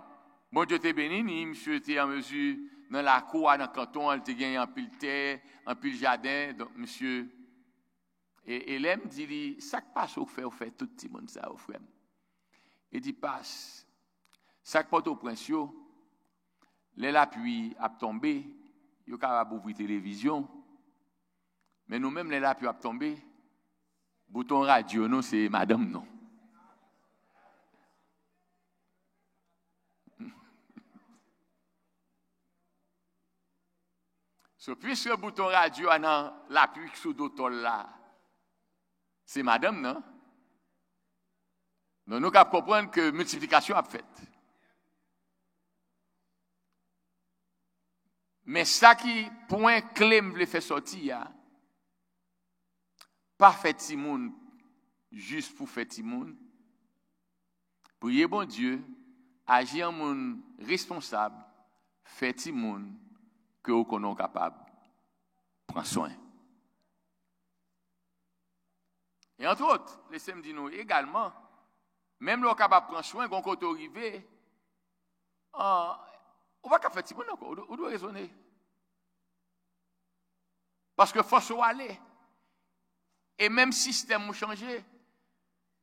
bon Dieu t'es béni, monsieur était en mesure, dans la cour, dans le canton, il était gagné en pile terre, en pile jardin, donc monsieur, et l'aime dit, ça passe au fait tout le monde ça, au frère. Il dit, passe, ça porte au prince, l'appui a tombé, il est capable d'ouvrir télévision, mais nous-mêmes, l'appui a tombé, bouton radio, non, c'est madame, non. So, puisque le bouton radio a dans l'appui sous d'autres là, c'est madame, non? Donc, nous devons comprendre que multiplication a fait. Mais ça qui, point clé, me fait sortir, pas fait Timoun, juste pour faire Timoun. Priez bon Dieu, agir en monde responsable, fait ti monde que vous connaissez capable prendre soin. Et entre autres, laissez-moi dire nous également, même le capable prendre soin, quand on est arrivé, on va pas faire ti monde encore, on doit raisonner. Parce que faut se aller. Et même système a changé.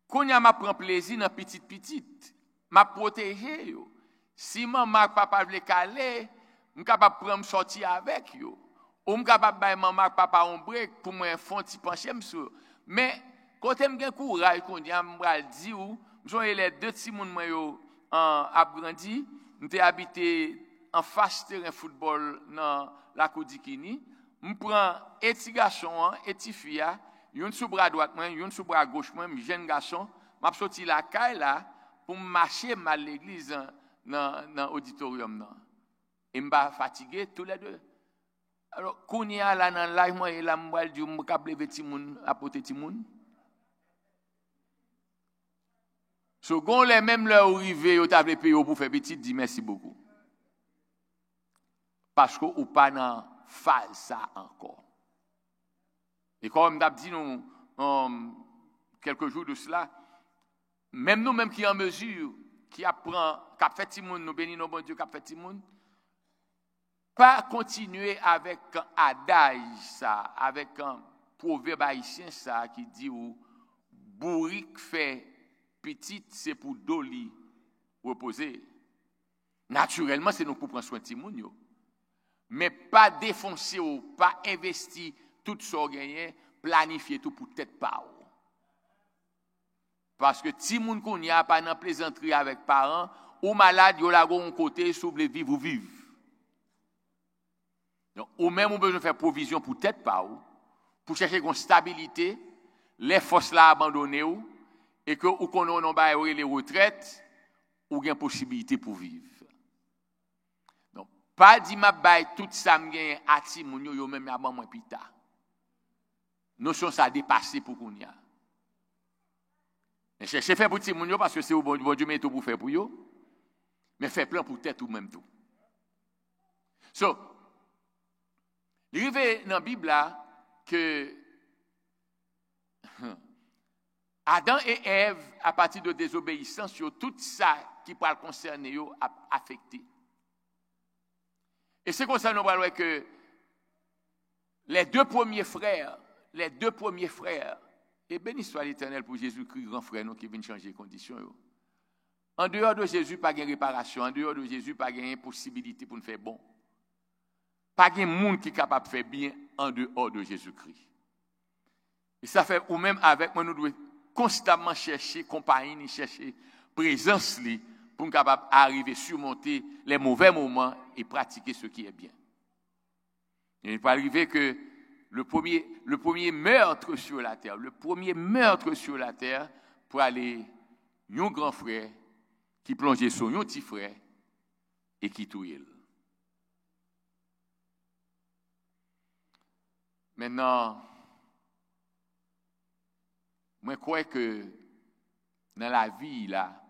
Quand on a prend plaisir dans petite, m'a protéger yo. Si maman papa veut caler, je capable prendre sortir avec yo. Ou je capable bailler maman papa un break pour moi font ti pencher monsieur. Mais quand j'aime bien courage qu'on dit m'bral di ou, j'ont les deux petits moun moi yo a grandi, m'était habité en face terrain football dans la Kodikini. Je prends un petit garçon, un petit fille, un sous bras droit, un sous bras gauche, un jeune garçon, je sorti la caille là pour marcher à l'église dans l'auditorium. Et je suis fatigué tous les deux. Alors, quand il y a là dans live, moi, il a dit, je suis capable de faire des apporter des gens. Second, les mêmes leur arrivés, ils ont payé pour faire petit, dit merci beaucoup. Parce que ou pas dans phase ça encore. Et comme je dit nous quelques jours de cela, même nous même qui en mesure, qui apprend, qui a fait Timoun, nous bénissons bon Dieu, qui a fait Timoun, pas continuer avec un adage ça, avec un proverbe haïtien ça qui dit ou bourrique fait petite c'est pour doli reposer. Naturellement c'est nous pour prendre soin de Timoun yo. Mais pas défoncer ou pas investir tout ce qu'on gagne, planifier tout pour tête pas. Parce que si moun kon y a pas dans plaisanterie avec parents, ou malade yo la gon côté sou vle vivre ou vivre. Donc ou même on besoin faire provision pour tête pas pour chercher une stabilité, les forces là abandonner ou et que ou konon non ba les retraites ou gain possibilité pour vivre. Pas dit m'a bay tout ça m'gagne à ti moun yo même a ban moins pita. Notion ça dépassé pour qu'on y a. Mais chercher faire pour ti moun yo parce que c'est au bon Dieu met tout pour faire pour yo. Mais faire plan pour tête ou même tout. So, arrivé dans la Bible là que Adam et Ève à partir de désobéissance sur tout ça qui peut concerner yo affecté. Et c'est comme ça nous voyons que les deux premiers frères, et béni soit l'Éternel pour Jésus-Christ, grand frère, nous qui vient changer les conditions. En dehors de Jésus, pas de réparation. En dehors de Jésus, pas de possibilité pour nous faire bon. Pas de monde qui est capable de faire bien en dehors de Jésus-Christ. Et ça fait, ou même avec moi, nous devons constamment chercher compagnie, chercher présence pour nous capable d'arriver à surmonter les mauvais moments et pratiquer ce qui est bien. Il n'est pas arrivé que le premier meurtre sur la terre, pour aller un grand frère qui plongeait sur un petit frère et qui tuait. Maintenant, moi, je crois que dans la vie, là,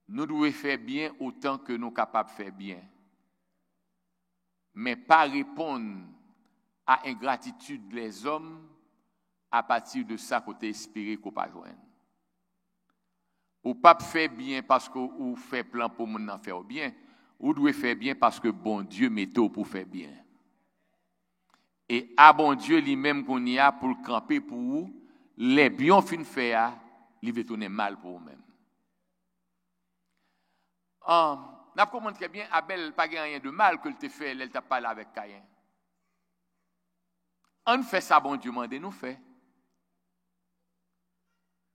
nous devons faire bien autant que nous sommes capables de faire bien. Mais pas répondre à ingratitude des hommes à partir de ça côté espéré qu'on pas joindre. Ou pas faire bien parce que ou fait plan pour mon en faire bien, ou doit faire bien parce que bon Dieu met tout pour faire bien. Et à bon Dieu lui-même qu'on y a pour camper pour vous, les biens fin faire, il va tourner mal pour vous-même. N'a pas compris très bien, Abel pas rien de mal que te fait, elle t'a parlé avec Caïn. On fait ça, bon Dieu, mandez nous fait.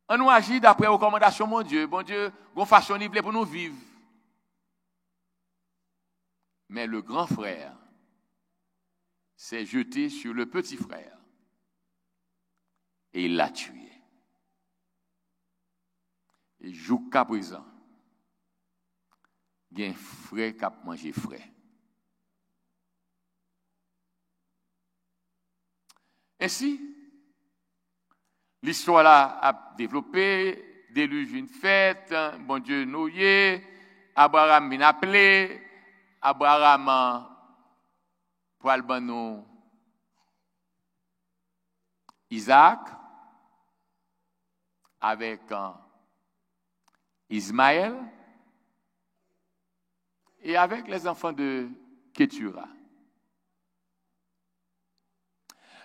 On nous agit d'après recommandation, mon Dieu, gon façon libre pour nous vivre. Mais le grand frère s'est jeté sur le petit frère et il l'a tué. Et jusqu'à présent, il y a un frère qui a mangé frère. Ainsi, l'histoire là a développé déluge une fête, bon Dieu nous y est, Abraham vient appeler, Abraham pour albanou Isaac avec Ismaël et avec les enfants de Ketura.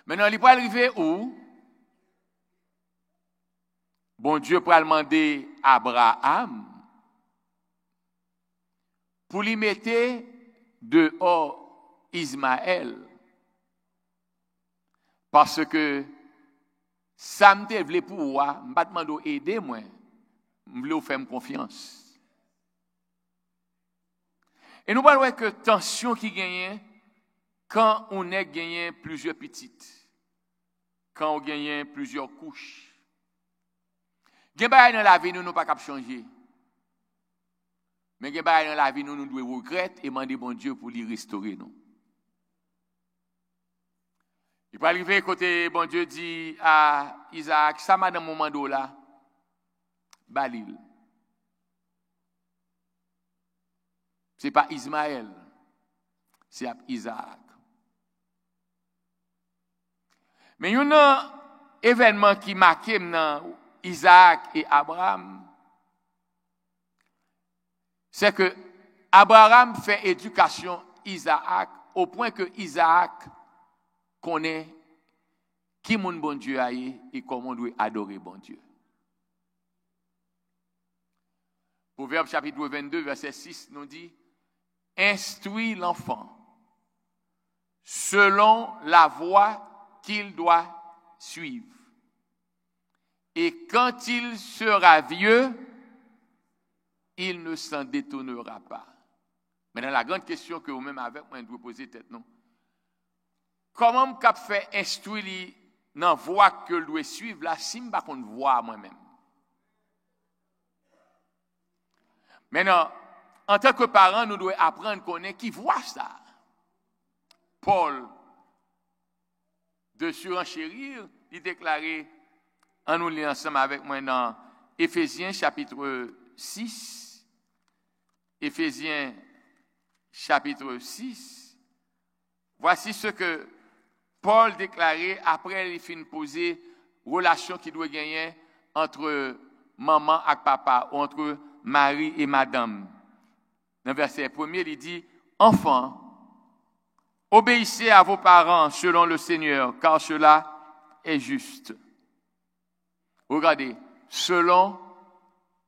Maintenant, il peut arriver où? Bon Dieu peut demander à Abraham pour lui mettre dehors Ismaël. Parce que ça me voulait pour moi, je ne demande aider moi, je voulais faire confiance. Et nous parlons que tension qui gagne quand on a gagné plusieurs petites, quand on gagne plusieurs couches. Il y a des choses dans la vie, nous ne pouvons pas changer. Mais il y a des choses dans la vie, nous devons regretter et demander bon Dieu pour les restaurer. Nous. Il peut arriver côté bon Dieu dit à Isaac, ça m'a dans mon moment là, Balil. Ce n'est pas Ismaël, c'est Isaac. Mais il y a un événement qui marque Isaac et Abraham, c'est que Abraham fait éducation Isaac au point que Isaac connaît qui mon bon Dieu a et comment on doit adorer bon Dieu. Proverbe chapitre 22, verset 6 nous dit, instruis l'enfant selon la voie qu'il doit suivre. Et quand il sera vieux, il ne s'en détournera pas. Maintenant, la grande question que vous-même avec moi, vous poser tête, non? Comment je fait instruire dans la voie que je dois suivre, là, si je ne sais voie moi-même? Maintenant, en tant que parents, nous devons apprendre à connaître qui voit ça. Paul, de surenchérir, il déclarait, en nous lisant ensemble avec moi dans Éphésiens chapitre 6. Éphésiens chapitre 6. Voici ce que Paul déclarait après il fin poser relation qui doit gagner entre maman et papa, ou entre mari et madame. Dans le verset 1er, il dit, enfants, obéissez à vos parents selon le Seigneur, car cela est juste. Regardez, selon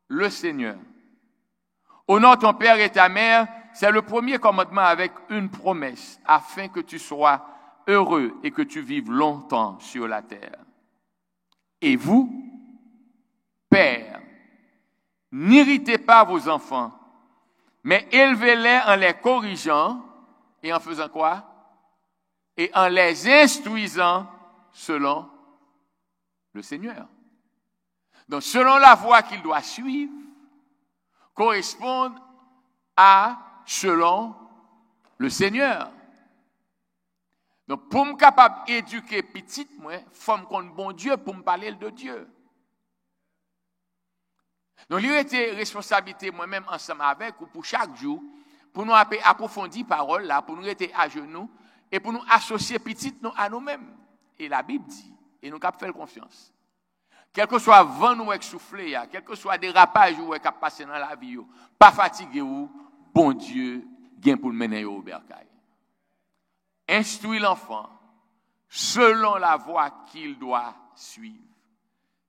le Seigneur. Honore ton père et ta mère, c'est le premier commandement avec une promesse, afin que tu sois heureux et que tu vives longtemps sur la terre. Et vous, pères, n'irritez pas vos enfants, mais élevez-les en les corrigeant et en faisant quoi? Et en les instruisant selon le Seigneur. Donc, selon la voie qu'il doit suivre, correspond à selon le Seigneur. Donc, pour me capable d'éduquer petit, moi, il faut me connaître bon Dieu pour me parler de Dieu. Donc, il était responsabilité moi-même ensemble avec ou pour chaque jour, pour nous approfondir parole là, pour nous rester à genoux et pour nous associer petit nous à nous-mêmes. Et la Bible dit, et nous capable faire confiance. Quel que soit vent nous souffler, quel que soit dérapage ou qui passé dans la vie, pas fatigué ou bon Dieu vient pour le mener au bercail. Instruis l'enfant selon la voie qu'il doit suivre.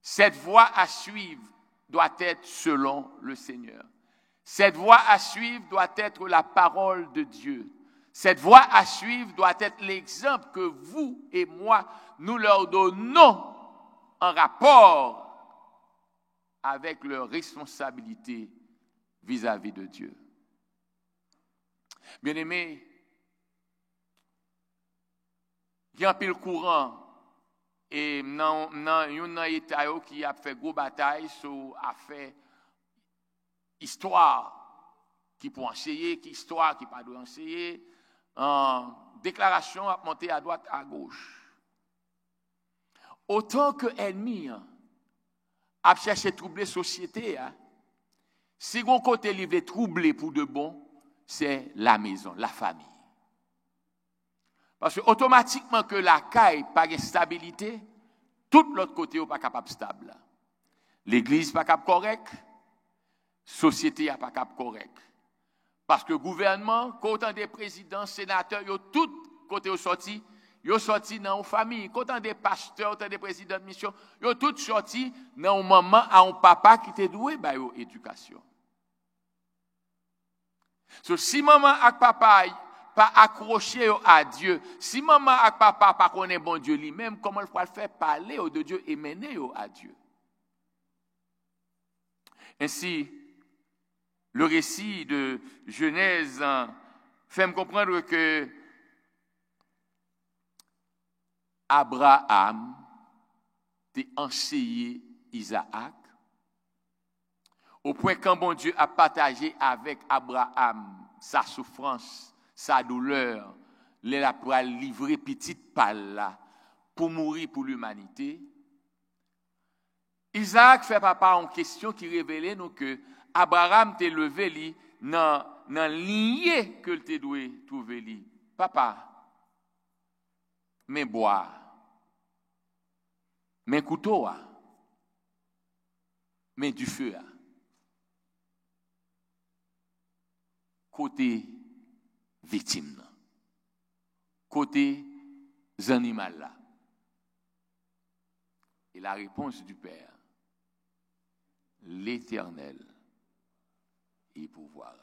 Cette voie à suivre doit être selon le Seigneur. Cette voie à suivre doit être la parole de Dieu. Cette voie à suivre doit être l'exemple que vous et moi, nous leur donnons en rapport avec leur responsabilité vis-à-vis de Dieu. Bien-aimés, il y a un pile courant et dans un État qui a fait gros bataille sur affaire histoire qui peut enseigner, qui histoire qui pas doit enseigner, déclaration à monter à droite à gauche. Autant que ennemi à chercher troubler société, si on côté il veut troubler pour de bon, c'est la maison, la famille. Parce que automatiquement que la caille pas de stabilité, tout l'autre côté n'est pas capable stable. L'église pas capable correct, société n'est pas capable correct. Parce que le gouvernement, autant des présidents, sénateurs, ils ont tout côté sorti, ils ont sorti dans une famille. Autant des pasteurs, autant des présidents de mission, ils ont tout sorti dans un maman, à un papa qui était doué par l'éducation. So, si maman et papa pas accroché à Dieu, si maman et papa pas connaît bon Dieu lui-même, comment il faut le faire parler de Dieu et mener à Dieu? Ainsi, le récit de Genèse fait me comprendre que Abraham a enseigné Isaac au point qu'un bon Dieu a partagé avec Abraham sa souffrance, sa douleur, il a livré petite pâle là pour mourir pour l'humanité. Isaac fait papa en question qui révélait nous que Abraham t'est levé li dans lignée que t'es doué trouver li. Papa, mais bois, mais couteau, mais du feu. Côté victime, côté animal là. Et la réponse du Père, l'Éternel y pourvoira.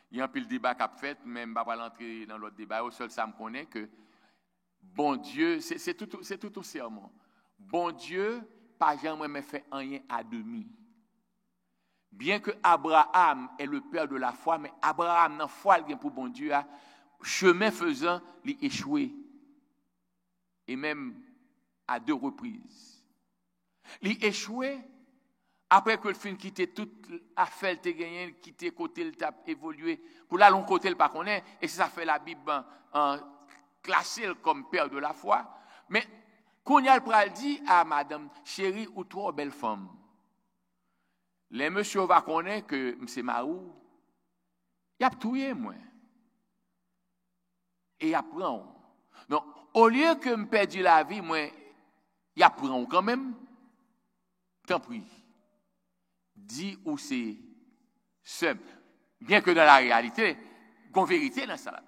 Il y a un peu de débat qu'a fait, même pas l'entrer dans l'autre débat, au seul ça me connaît que bon Dieu, c'est tout au serment. Bon Dieu, pas jamais fait rien à demi. Bien que Abraham est le père de la foi, mais Abraham, dans la foi, il vient pour bon Dieu, chemin faisant, il a échoué. Et même à 2 reprises. Il a échoué après que le film quitté toute affaire, il a gagné, quitté côté, il a évolué. Pour la longue côté, il pas connaît. Et ça fait la Bible classé comme père de la foi. Mais quand il a dit à madame, chérie, ou trop belle femme. Les messieurs va connaître que M. Marou, il a tué moi. Et il apprend. Donc, au lieu que me perde la vie, moi, il apprend quand même. Tant pis. Dis où c'est simple. Bien que dans la réalité, il y a une vérité dans ça.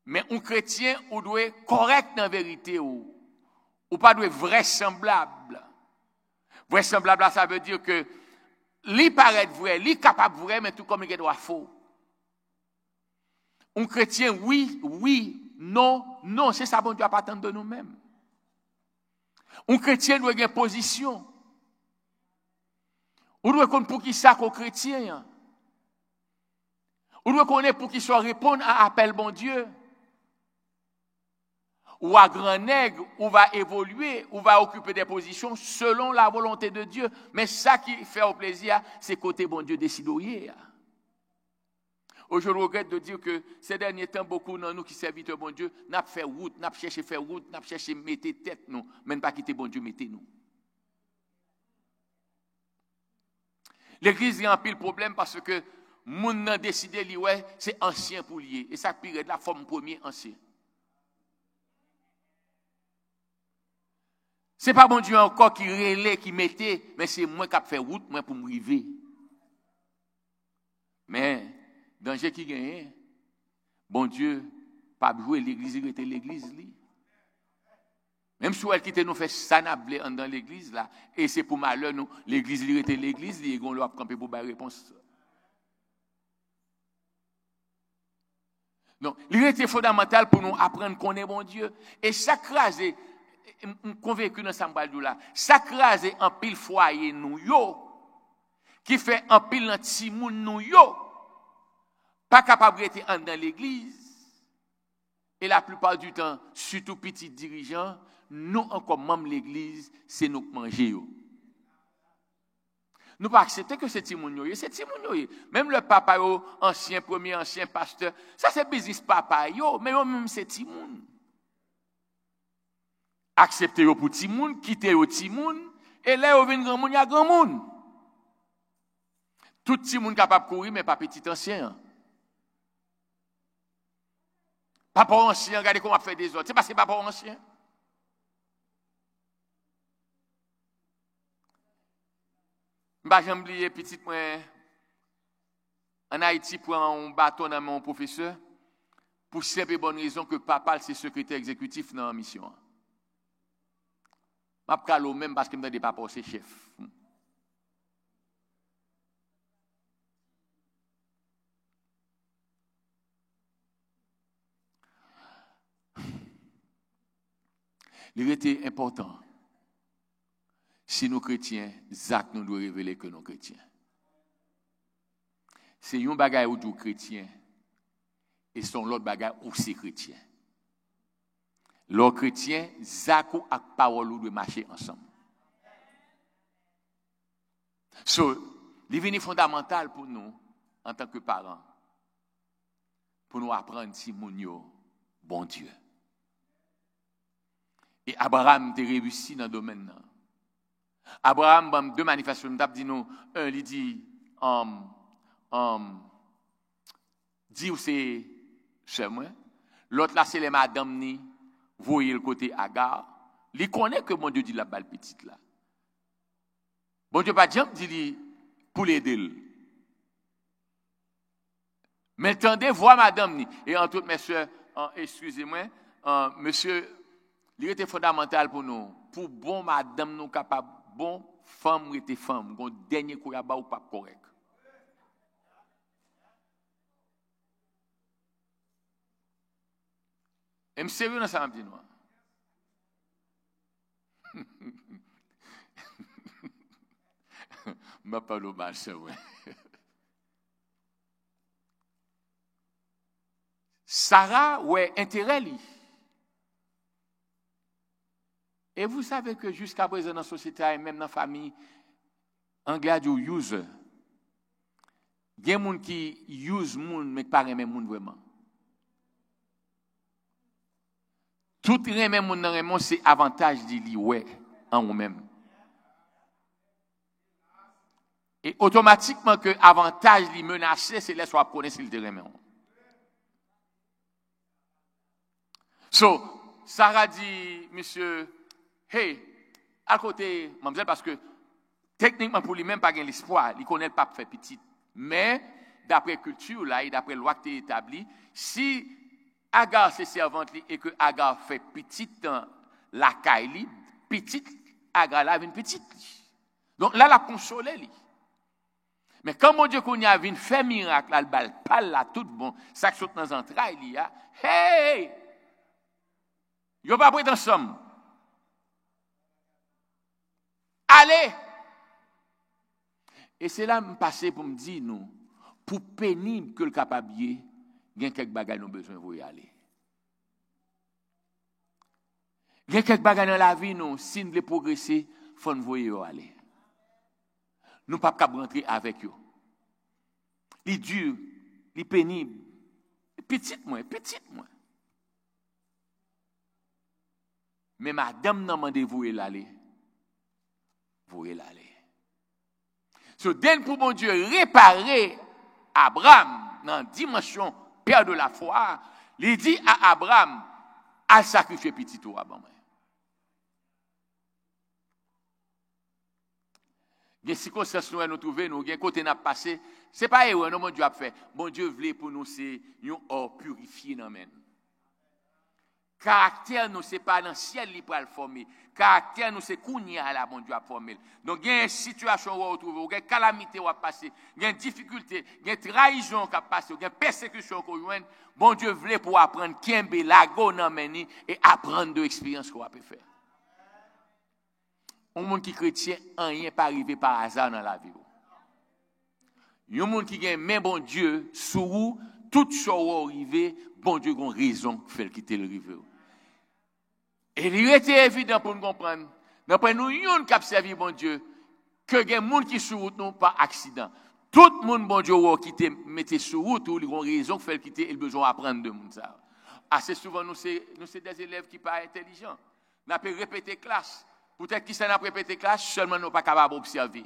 Mais un chrétien, on doit être correct dans la vérité. Ou pas doit être vraisemblable. Vraisemblable, ça veut dire que lui paraît vrai, lui capable vrai, mais tout comme il doit faux. Un chrétien, oui, non, c'est ça bon Dieu pas attendre de nous-mêmes. Un chrétien doit avoir une position. On doit connaître pour qui ça qu'un chrétien. On doit connaître pour qui soit répondre à appel bon Dieu. Ou à grand nègre, ou va évoluer, ou va occuper des positions selon la volonté de Dieu. Mais ça qui fait au plaisir, c'est côté bon Dieu décidoyer. Aujourd'hui, je regrette de dire que ces derniers temps, beaucoup de nous qui serviteurs bon Dieu, n'a fait route, n'a cherché faire route, n'a cherché mettre tête nous, même pas quitter bon Dieu, mettez nous. L'église a un pile problème parce que moun n'a décidé c'est ancien pour lier et ça pire de la forme premier ancien. C'est pas bon Dieu encore qui relais, qui mettait, mais c'est moi qui a fait route, moi pour me river. Mais, danger qui gagne, bon Dieu, pas jouer l'église, il était l'église. Même si elle qui nous fait sanabler dans l'église, là, et c'est pour malheur, nous, l'église, il était l'église, il on l'a campé pour la réponse. Donc, il était fondamental pour nous apprendre qu'on est bon Dieu. Et chaque rasé, convaincu dans Sambaldou là, sacraser en pile foyer nous yo, qui fait en pile petit moun nous yo, pas capable d'être dans l'église, et la plupart du temps, surtout petits dirigeants, nous encore membres de l'église, c'est nous qui mangeons. Nous pas accepter que c'est Timoun yo, c'est Timoun yo. Même le papa yo, ancien pasteur, ça c'est business papa yo, mais yo même c'est Timoun. accepter yo pour petit monde, quitter yo petit monde, et là yo vinn grand monde, il y a grand monde. Tout petit monde capable de courir mais pas petit ancien. Papa ancien, regardez comment fait des autres. C'est parce que papa ancien. Bah j'aime oublier petit moi en Haïti pour un bâton dans mon professeur pour simple et bonne raison que papa c'est secrétaire exécutif dans la mission. M'a calo même parce que me dit papa c'est chef. Il était important. Si nous chrétiens, Zach nous doit révéler que nous chrétiens. C'est un bagage où nous chrétiens et son l'autre bagage où c'est chrétien. L'autre chrétien, Zach ou ak parole ou de marcher ensemble. So, c'est fondamental pour nous en tant que parents pour nous apprendre si mon yo bon Dieu. Et Abraham a réussi dans le domaine. Abraham, dans deux manifestations, il dit nous, un, il dit, dit où c'est chez moi. L'autre, là, c'est les madame ni, voyez le côté Agar. Il connaît que mon Dieu dit la balle petite là. Bon Dieu, pas jamais dit pour l'aider. Mais attendez, voir madame ni. Et en tout, mes soeurs, excusez-moi, monsieur, il était fondamental pour nous, pour bon madame nous capable, bon femme était femme, bon dernier coup là-bas ou pas correct. Et me sérieux dans ça me dit non. M'a pas le mal c'est vrai. Sarah ouais intérêt li. Et vous savez que jusqu'à présent dans la société, même dans la famille, anglais du user. Il y a des gens qui use moun mais pas aimer moun vraiment. Tout aimer moun dans vraiment c'est avantage de li ouais en vous-même. Et automatiquement que avantage li menacer c'est laisse soit connaître s'il te remet. So, Sarah dit monsieur hey, à côté, mademoiselle, parce que techniquement pour lui-même, pas l'espoir, il connaît le pape fait petit. Mais, d'après culture, là, et d'après loi qui est établie, si Agar c'est servante et que Agar fait petit dans la caille, petite, Agar là, une petite. Donc là, la consoler lui. Mais quand mon Dieu qu'on y a vu fait miracle, là, le bal, pal là, tout bon, ça saute dans les entrailles, il y a, hey! Yo pas pris ensemble. Allez! Et c'est là que je passe pour me dire, nous, pour pénible que le capable, il y a quelques bagages nous besoin de y aller. Il y a quelques bagages dans la vie, nous, si nous voulons progresser, il faut nous y aller. Nous ne pouvons pas rentrer avec eux. Il est dur, il est pénible. Petite moi. Mais madame n'a demandé vous y aller. Vous y aller. So, dès pour mon Dieu réparer Abraham dans la dimension père de la foi, il dit à Abraham à sacrifier petit tout avant moi. Les circonstances nous trouvons, nous côté n'a passé, c'est pas erreur non mon Dieu a fait. Mon Dieu voulait pour nous c'est un or purifié dans men. Caractère nous c'est pas dans le ciel li pral former. Caractère nous c'est kounya là mon Dieu a formé. Donc il y a une situation où on trouve, il y a une calamité où on passer, il y a une difficulté, il y a une trahison qui a passé, il y a une persécution qu'on joint. Bon Dieu voulait pour apprendre kembe lago nan meni et apprendre de l'expérience qu'on a pu faire. Un monde qui chrétien rien pas arrivé par hasard dans la vie. Un monde qui gagne même bon Dieu sous toute chose arrivé, bon Dieu a raison fait quitter le rive. Et il était évident pour nous comprendre, d'après nous, nous qui servi bon Dieu, que il y a des gens qui sur route non par accident. Tout le monde, bon Dieu, qui te mettait sur route, ils ont raison de faire quitter, ils ont besoin d'apprendre de monde ça. Assez souvent, nous, c'est des élèves qui ne sont pas intelligents. n'a pas répété classe. Peut-être qui ça n'a pas répété classe, seulement nous pas capable d'observer.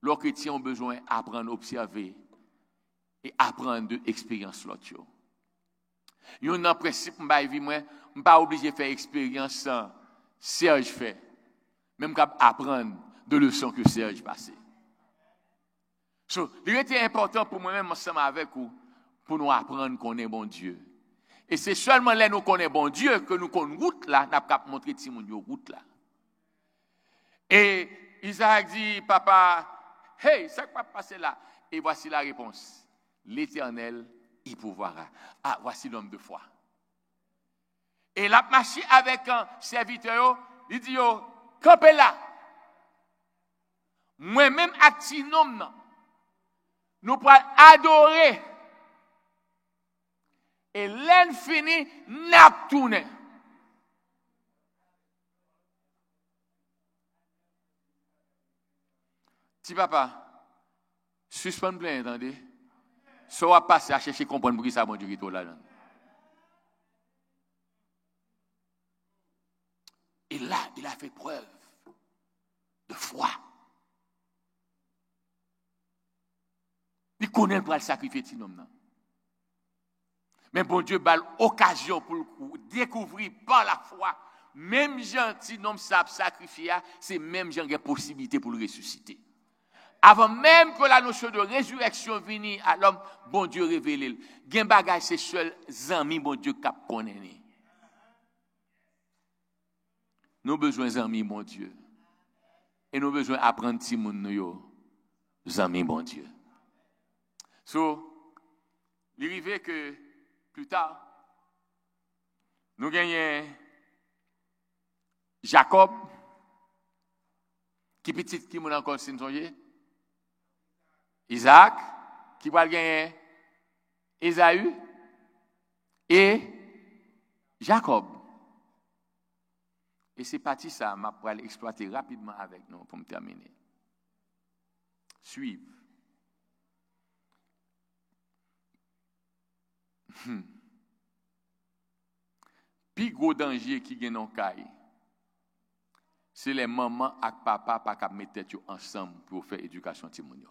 Les chrétiens ont besoin d'apprendre à observer et apprendre de l'expérience l'autre. Il y a un principe, je ne pas obligé de faire expérience sans Serge fait. Même qu'à apprendre de leçons que Serge passait. Il était important pour moi-même ensemble avec vous, pour nous apprendre qu'on est bon Dieu. Et c'est seulement là nous connaissons bon Dieu que nous connaissons route là, n'a pas montré Timoun route là. Et Isaac dit, papa, hey, ça va passer là. Et voici la réponse. L'Éternel y pourvoira. Ah, voici l'homme de foi. Et la marché avec un serviteur, il dit, campez là. Moi-même, actinom, nous pourrons adorer. Et l'en fini, n'a tourné. Petit papa, suspend plein, attendez. Ça va passer à chercher comprendre pour qui ça bon Dieu qui est là. Et là, il a fait preuve de foi. Il connaît pour le sacrifier de homme. Mais bon Dieu a l'occasion pour découvrir par la foi, même gentil homme sacrifié, c'est même gens qui a possibilité pour le ressusciter. Avant même que la notion de résurrection vienne à l'homme, bon Dieu révélé. Gen bagay c'est seul amis bon Dieu qui connaît. Nous avons besoin d'amis bon Dieu. Et nous avons besoin d'apprendre si moun yo amis bon Dieu. Il arrive que plus tard, nous gagnons Jacob, qui petit qui moun encore sin sonje. Isaac, qui va gagner Esaü et Jacob. Et c'est parti ça, je vais l'exploiter rapidement avec nous pour me terminer. Suivre. Puis gros danger qui gagne dans caille, c'est les mamans et papa pas cap mettre tête ensemble pour faire éducation timounio.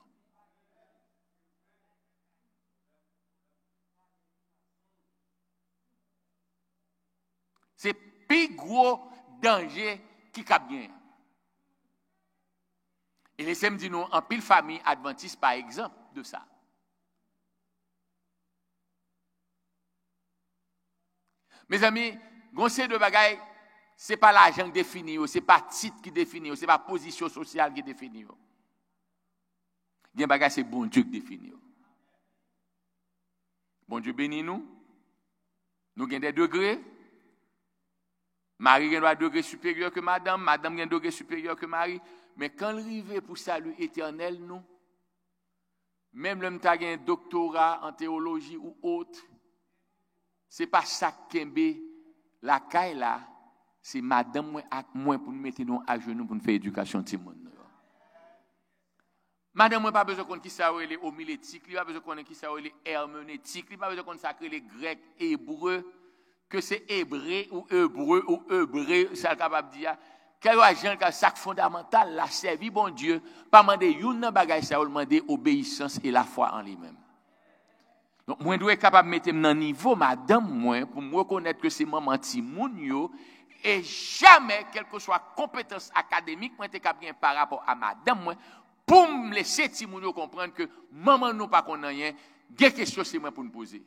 C'est plus gros danger qui cap bien. Et laissez-moi dire nous en pile famille adventiste par exemple de ça. Mes amis, conseil de bagaille, c'est pas l'argent qui définit, c'est pas titre qui définit, c'est pas position sociale qui définit. Gen bagaille c'est bon Dieu qui définit. Bon Dieu bénit nous. Nous avons des degrés. Marie a un degré supérieur que madame, madame a un degré supérieur que Marie, mais quand il arrive pour salut éternel nous, même l'homme qui a un doctorat en théologie ou autre, c'est pas ça kembe la caille là, c'est madame moi ak moi pour nous mettre nous à genoux pour nous faire éducation ti monde. Madame moi pas besoin qu'on qui ça les homilétique, il pas besoin qu'on qui ça les herméneutique, il pas besoin qu'on sacrer les grecs, hébreux, que c'est hébreu ou hébreu, ça capable dire quel agent qui sac fondamental la servi bon Dieu, pas demander une bagage ça demander obéissance et la foi en lui-même. Donc, moi, je dois être capable de mettre dans niveau, madame, moi, pour me reconnaître que c'est maman Timoun yo, et jamais, quelle que soit compétence académique, moi, je suis capable par rapport à madame, moi, pour me laisser Timoun yo comprendre que maman nous pas qu'on rien, des questions c'est moi pour nous poser.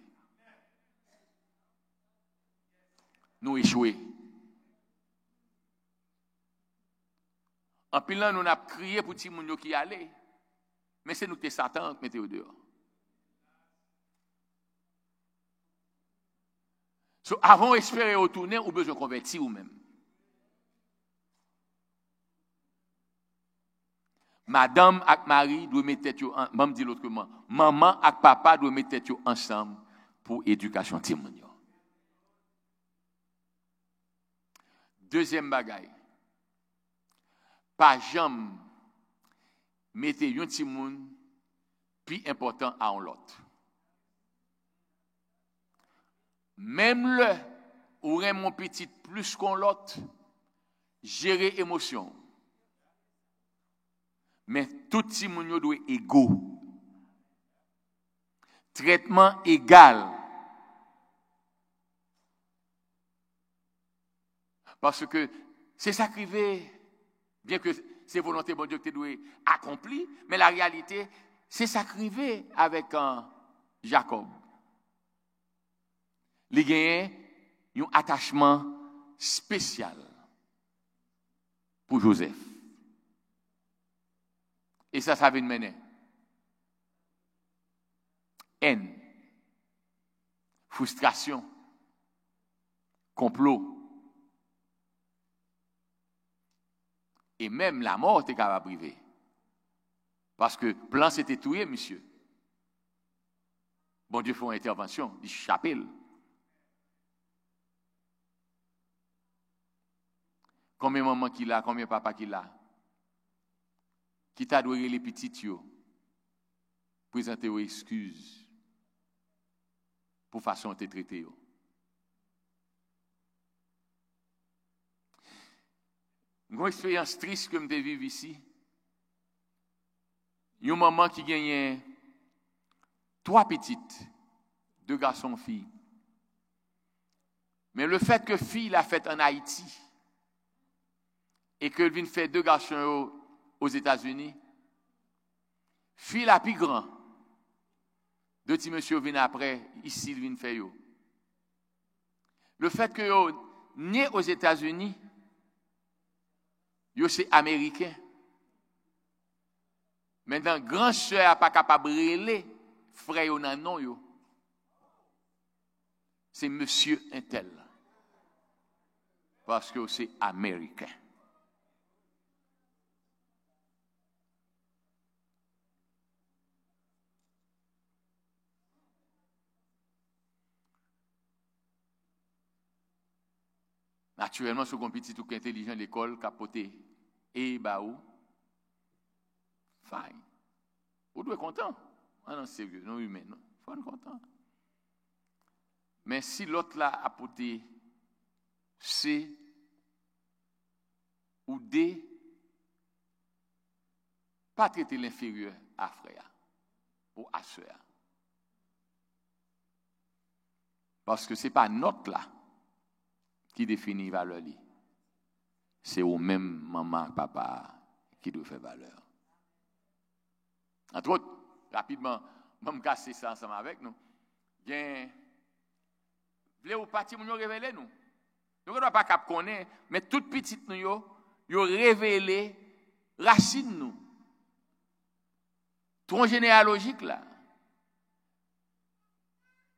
Nous échoués. En pilant, nous avons crié pour Timoun yo qui allait, mais c'est nous qui Satan qui mettait au dehors. Avant d'espérer retourner, ou besoin de convertir ou même. Madame et Marie doivent mettre tête ensemble, dit l'autrement, maman et papa doivent mettre tête ensemble pour l'éducation timoun. Deuxième bagaille, pas jamais mettre un timoun plus important à l'autre. Même le ou mon petit plus qu'on l'autre, gérer émotion. Mais tout le monde doit être égaux. Traitement égal. Parce que c'est ça qui arrive, bien que c'est volonté de Dieu qui doit accomplir, mais la réalité, c'est ça qui arrive avec Jacob. Il a un attachement spécial pour Joseph. Et ça veut mener haine, frustration, complot. Et même la mort était capable de priver. Parce que le plan s'était tué, monsieur. Bon Dieu fait une intervention, il chapelle. Combien de maman qu'il a, combien de papa qu'il a, qui t'a donné les petits yo, présenter aux excuses pour façon de traiter yo. Une expérience triste que je vivre ici. Une maman qui gagnait 3 petites, 2 garçons, filles. Mais le fait que fille l'a fait en Haïti et qu'elle vient faire 2 garçons aux États-Unis, fille la plus grand. 2 petits monsieur viennent après, ici ils viennent faire yo. Le fait que yo né aux États-Unis, yo c'est américain. Maintenant, grand sœur n'a pas capable de brûler frère yo nan non yo. C'est monsieur Intel. Parce que c'est américain. Naturellement, ce qu'on petit tout intelligent l'école capoté et baou. Fine. Vous devez être content. Ah non, sérieux, non humain, non. Faut être content. Mais si l'autre là a porté C ou D, pas traiter l'inférieur à frère ou à soeur. Parce que ce n'est pas notre là qui définit valeur. C'est au même maman, papa qui doit faire valeur. Entre autres, rapidement, je vais me casser ça ensemble avec nous. Bien, vous voulez partir, nous révéler nous. Nous ne pouvons pas connaître, mais toute petite nous, nous révélé racine nous. Tronc généalogique là.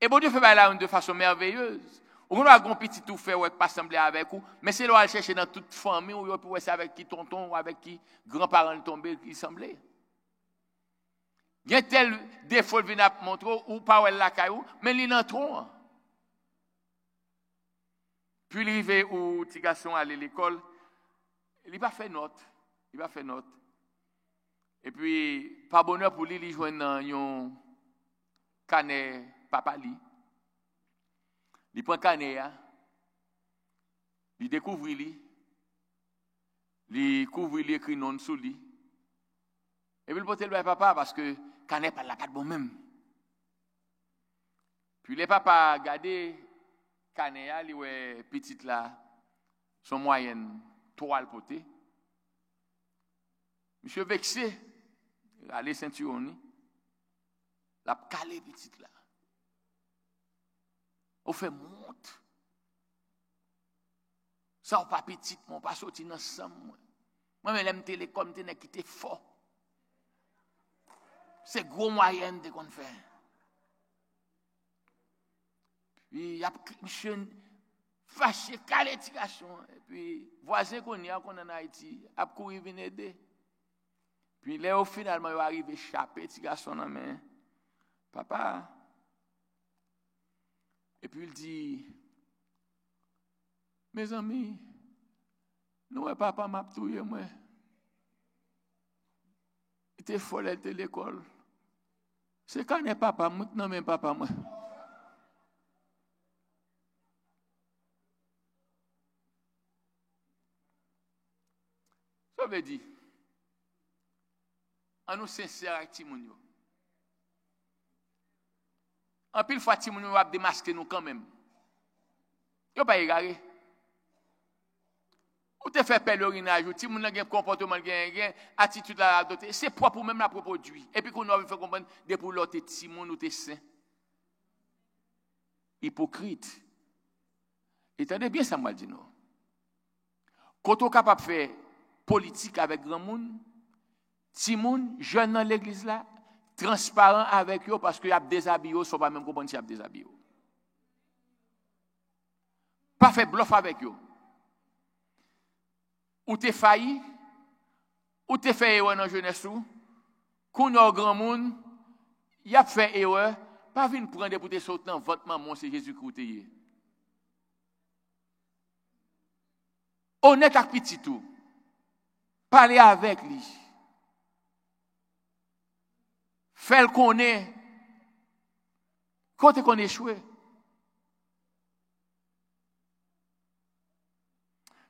Et bon Dieu fait là de façon merveilleuse. On a un petit tout fait ou pas assembler avec vous, mais c'est là chercher dans toute famille ou pour c'est avec qui tonton ou avec qui grands-parents tombés qui semblaient. Il y a tel défaut vient à montrer ou pas la caillou, mais il en tronc. Puis il arrive où petit garçon aller à l'école, il va faire note, Et puis par bonheur pour lui, il joue dans un canet papa li. Il prend canet, il découvre li, il couvre li écrit non sous lui. Et puis il porte le papa parce que canet pas la pas bon même. Puis les papas regardent canet li ouais petite là son moyenne 3 le poté. Monsieur vexé, aller ceinture ni. La calé petite là. On fait monte. Ça ou pas petite, mon pas sorti dans sang moi. Moi même l'aime télécom t'es qui t'es fort. C'est gros moyenne de qu'on fait. Puis y a monsieur fâché calé tication et puis voisin qu'on y a qu'on en Haïti, a courir venir aider. Puis là, finalement, il arrive à échapper, petit garçon, mais papa. Et puis il dit, mes amis, nous, papa m'a tué, moi. Il était folle, elle était l'école. C'est quand n'est papa, moi, non, mais papa, moi. veut dire? En nous sincère avec Timoun yo. En pile fois Timoun yo va démasquer nous quand même. Yo pas égaré. Ou te fait pèlerinage, ou Timoun a un comportement, une attitude à adopter. C'est propre ou même la produit. Et puis qu'on a fait comprendre depuis l'autre Timoun ou te saint. Hypocrite. Et tenez bien ça m'a dit non. Quand on est capable de faire politique avec grand monde, Timoun, jeune dans l'église là, transparent avec eux parce qu'il y a des habits, sont pas même comprendre s'il y a des habits. Pas fait bluff avec eux. Ou t'es failli, ou t'es fait erreur dans jeunesse ou, qu'on a grand monde, y a fait erreur, pas venir prendre pour te sauter dans votre maman, c'est Jésus-Christ. Honnête avec petit tout. Parler avec lui. Faire le connaître. Quand on échoué.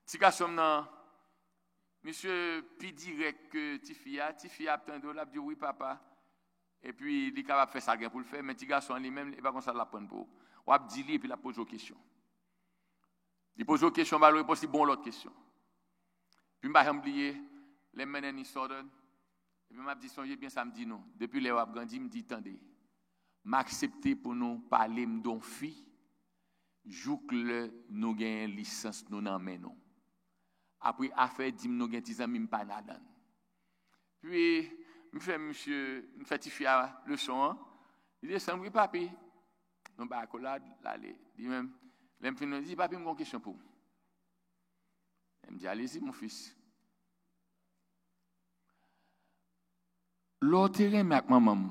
Si garçon nan monsieur pi direct que Tifia attend de la dit oui papa. Et puis il est capable de faire ça pour le faire mais petit garçon lui-même il pas comme ça la prendre pour. Ou a dit et puis la pose aux questions. Il pose aux questions, il pose bon l'autre question. Puis m'a oublié les menen sortent. Et puis m'a dit songez bien ça me dit non. Depuis les wap grandi me dit attendez. M'accepter pour nous parler m'don fille. Jou que nous gagne licence nous nan men non. Après affaire dit nous gagne tes amis pas nadan. Puis me fait monsieur me fait tifia leçon. Il dit ça oui papi. Non ba accolade l'aller. Dit même l'em fin dit papi me une question pour. Elle me dit allez-y mon fils. L'autre terrain avec maman.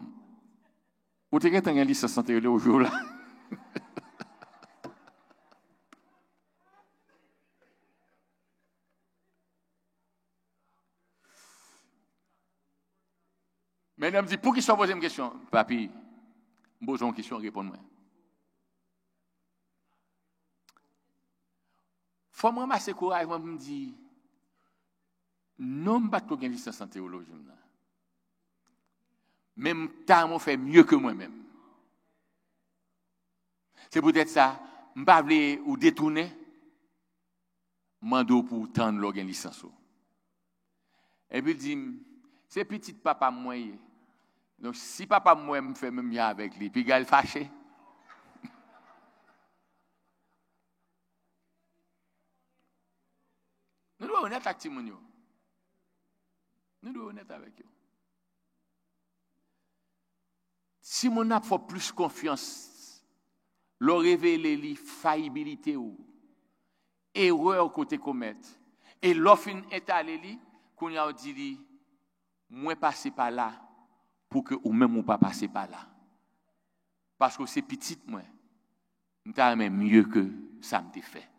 Ou te gen licence santé au jour là. Mais elle me dit, pour qu'il soit posé une question, papi, pose une question, réponds-moi. Faut me ramasser courage, moi me dit, non, pas tout gain licence en théologie. Même temps, fait mieux que moi-même. C'est peut-être ça, je ne pas ou détourner, mando pour tendre l'organe licence. Et puis il dit, c'est petit papa moi. Donc si papa moi me fait même bien avec lui, puis il fâché. Nous devons honnête avec Timonio. Nous devons honnête avec eux. Si mon a fait plus confiance, leur révéler les faillibilité ou erreur côté commettre et l'offre est allé li qu'on a dit moi passer par là pour que ou même ou pas passer par là parce que c'est petit moi m'ta même mieux que ça me fait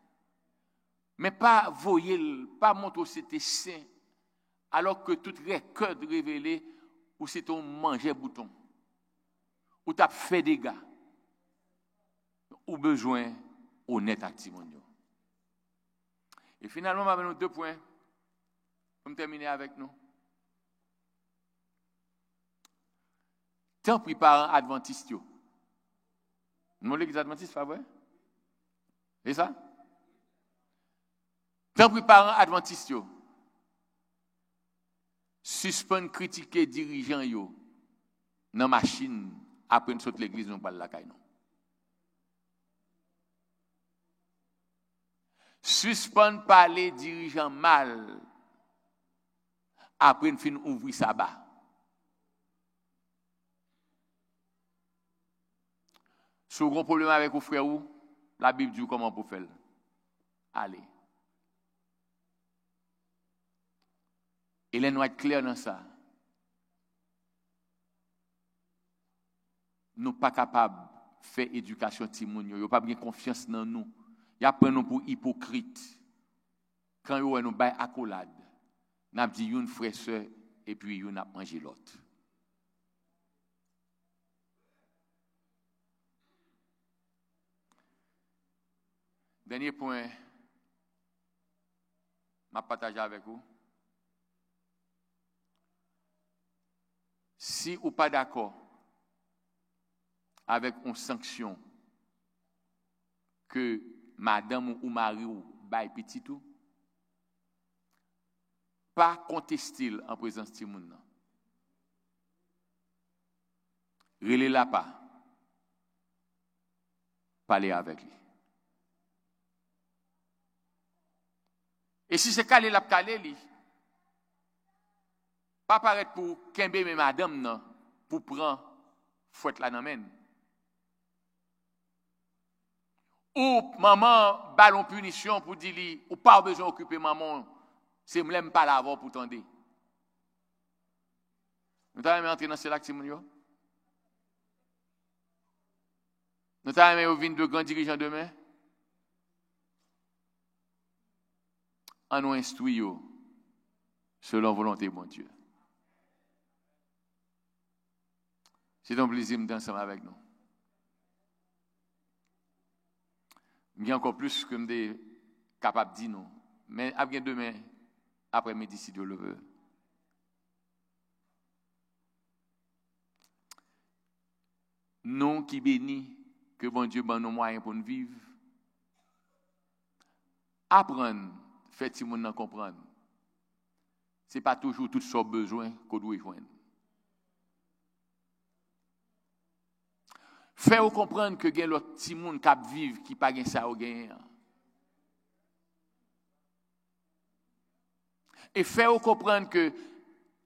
mais pas voyer pas montrer c'était saint alors que tout cœur de révéler ou c'est ton manger bouton ou t'as fait des dégâts ou besoin honnête actimonio. Et finalement, on va nous 2 points pour terminer avec nous. Tant pis parents adventistes. Nous l'église adventiste, pas vrai? C'est ça? Tant pis parents adventistes. Suspend critiquer dirigeants yo dans machine après une saute l'église nous parle la caille non. Suspend parler dirigeant mal après une fin ouvrir sabbat. Si vous avez un problème avec vos frères, la Bible dit comment pour faire. Allez. Et les nous être clairs dans ça. Nous pas capables de faire éducation timounio, nous pas bien confiance dans nous. Y a pris nous pour hypocrite. Quand yo nous bay accolade, n'a dit une frère sœur et puis yo n'a mangé l'autre. Dernier point m'a partagé avec vous. si ou pas d'accord avec une sanction que madame ou mari ou bail petit tout, pas contester en présence de moun nan. Relé la pas. Parler avec lui. Et si c'est calé la calé li, pas paraître pour kembe mais madame nan pour prendre fouette la nan men. Ou maman ballon punition pour dire li ou pas besoin occuper maman, c'est m'l'aime pas l'avoir pour tendre. Nous t'avons entrer dans ce lac Simon yo. Nous t'avons venir de grands dirigeants demain. En nous instruit selon volonté de mon Dieu. C'est un plaisir d'être ensemble avec nous. Il y a encore plus que je suis capable de dire non. Mais après demain, après-midi, si Dieu le veut. Nous qui bénis, que bon Dieu donne nos moyens pour nous vivre. Apprendre, faire si monde comprendre. Ce n'est pas toujours tout ce besoin qu'on doit joindre. Faire comprendre que il y a l'autre petit monde qui vivent qui pas gain ça au gain. Et faire comprendre que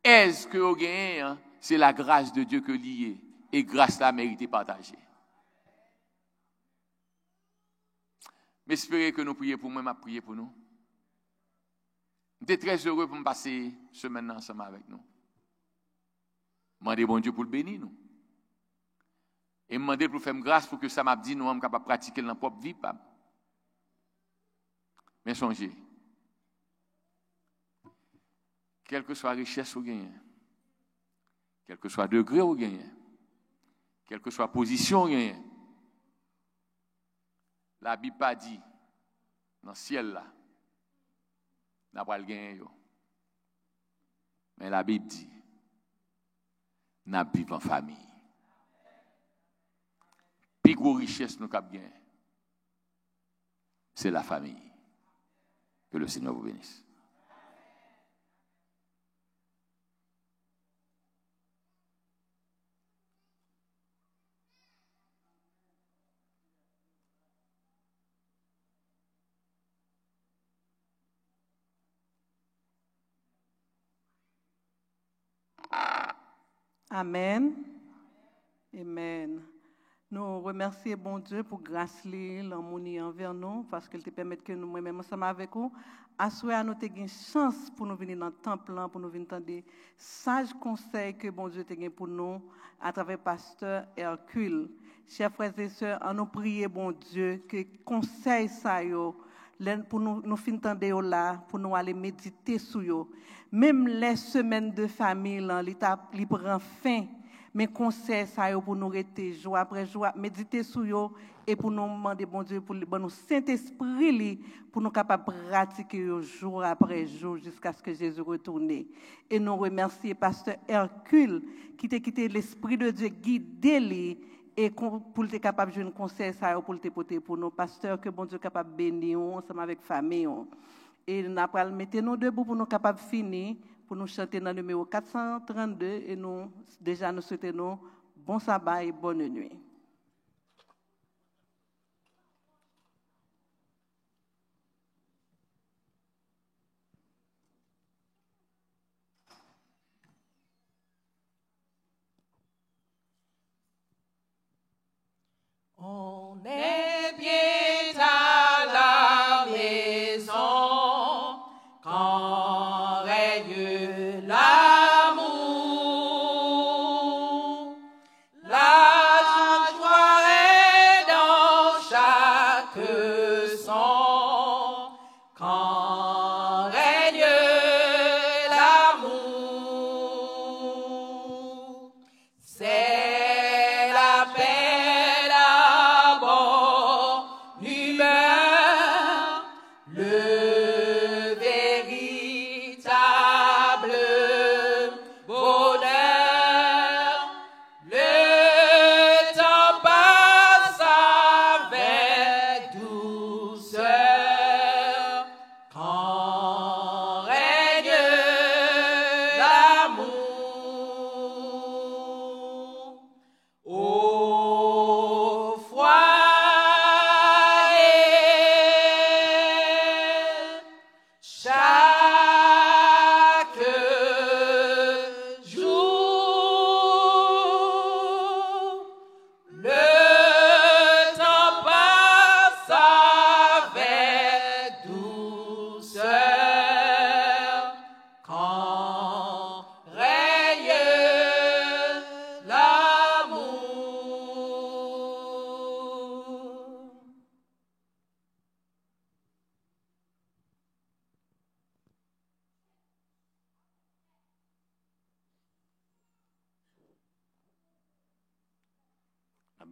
est-ce que au gain c'est la grâce de Dieu que lié et grâce là mérité partager. Mais espérez que nous prions pour moi, m'a prié pour nous. J'étais très heureux pour me passer semaine ensemble avec nous. Demandez bon Dieu pour le bénir nous. Et demander pour faire grâce pour que ça m'a dit nous sommes capables de pratiquer dans notre propre vie. Mais songez, quelle que soit la richesse ou gain, quel que soit le degré ou gain, quelle que soit la position ou gain, la Bible pas dit dans le ciel là, n'a pas le gain. Mais la Bible dit, n'a pas vivre en famille. Plus gros richesse nous avons gagné, c'est la famille. Que le Seigneur vous bénisse. Amen. Amen. Nous remercions bon Dieu pour grâce l'harmonie envers nous parce qu'il te permet que nous mêmes ensemble avec vous assurer nous une chance pour nous venir dans le temple pour nous venir entendre des sages conseils que bon Dieu te gagne pour nous à travers pasteur Hercule. Chers frères et sœurs, en nous prier bon Dieu que conseil ça yo pour nous fin entendre là pour nous aller méditer sur yo. Même les semaines de famille là, li prend fin. Mais conseil ça pour nous rester jour après jour méditer sur yo et pour nous demander bon Dieu pour nous Saint-Esprit pour nous capable pratiquer jour après jour jusqu'à ce que Jésus retourne. Et nous remercier pasteur Hercule qui t'a quitté l'esprit de Dieu guider lui et pour être capable de jouer un conseil ça pour te porter pour nous pasteur que bon Dieu capable bénir ensemble avec famille et nous après mettre nous debout pour nous capable finir pour nous chanter dans le numéro 432 et nous déjà nous souhaitons bon sabbat et bonne nuit. On est bien à la maison quand règne l'amour, la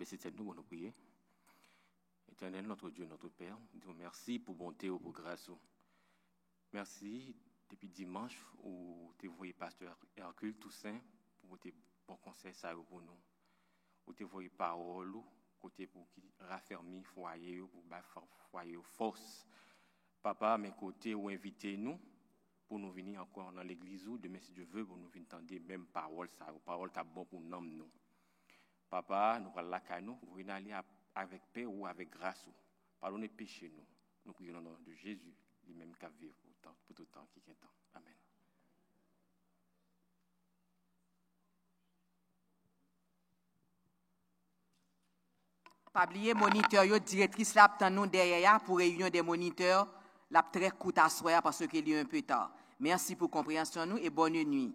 baisser tête nous pour nous prier. Éternel, notre Dieu, notre Père, nous disons merci pour bonté ou pour grâce. Merci depuis dimanche où tu voyé pasteur Hercule Toussaint pour tes bons conseils ça pour nous. Où tu voyé parole côté pour qui raffermir foyer pour foyer force. Papa, mes côtés ou inviter nous pour nous venir encore dans l'église ou demain si Dieu veut pour nous venir entendre même parole ça, parole ta bon pour nous. Papa, nous allons là nous, vous venez aller avec paix ou avec grâce. Pardonnez péché nous. Nous prions au nom de Jésus, lui-même qui a vécu pour tout temps qui est temps. Amen. Pas oublier moniteur yo directrice là attend nous derrière pour réunion des moniteurs, la très courte à soir parce qu'il est un peu tard. Merci pour compréhension nous et bonne nuit.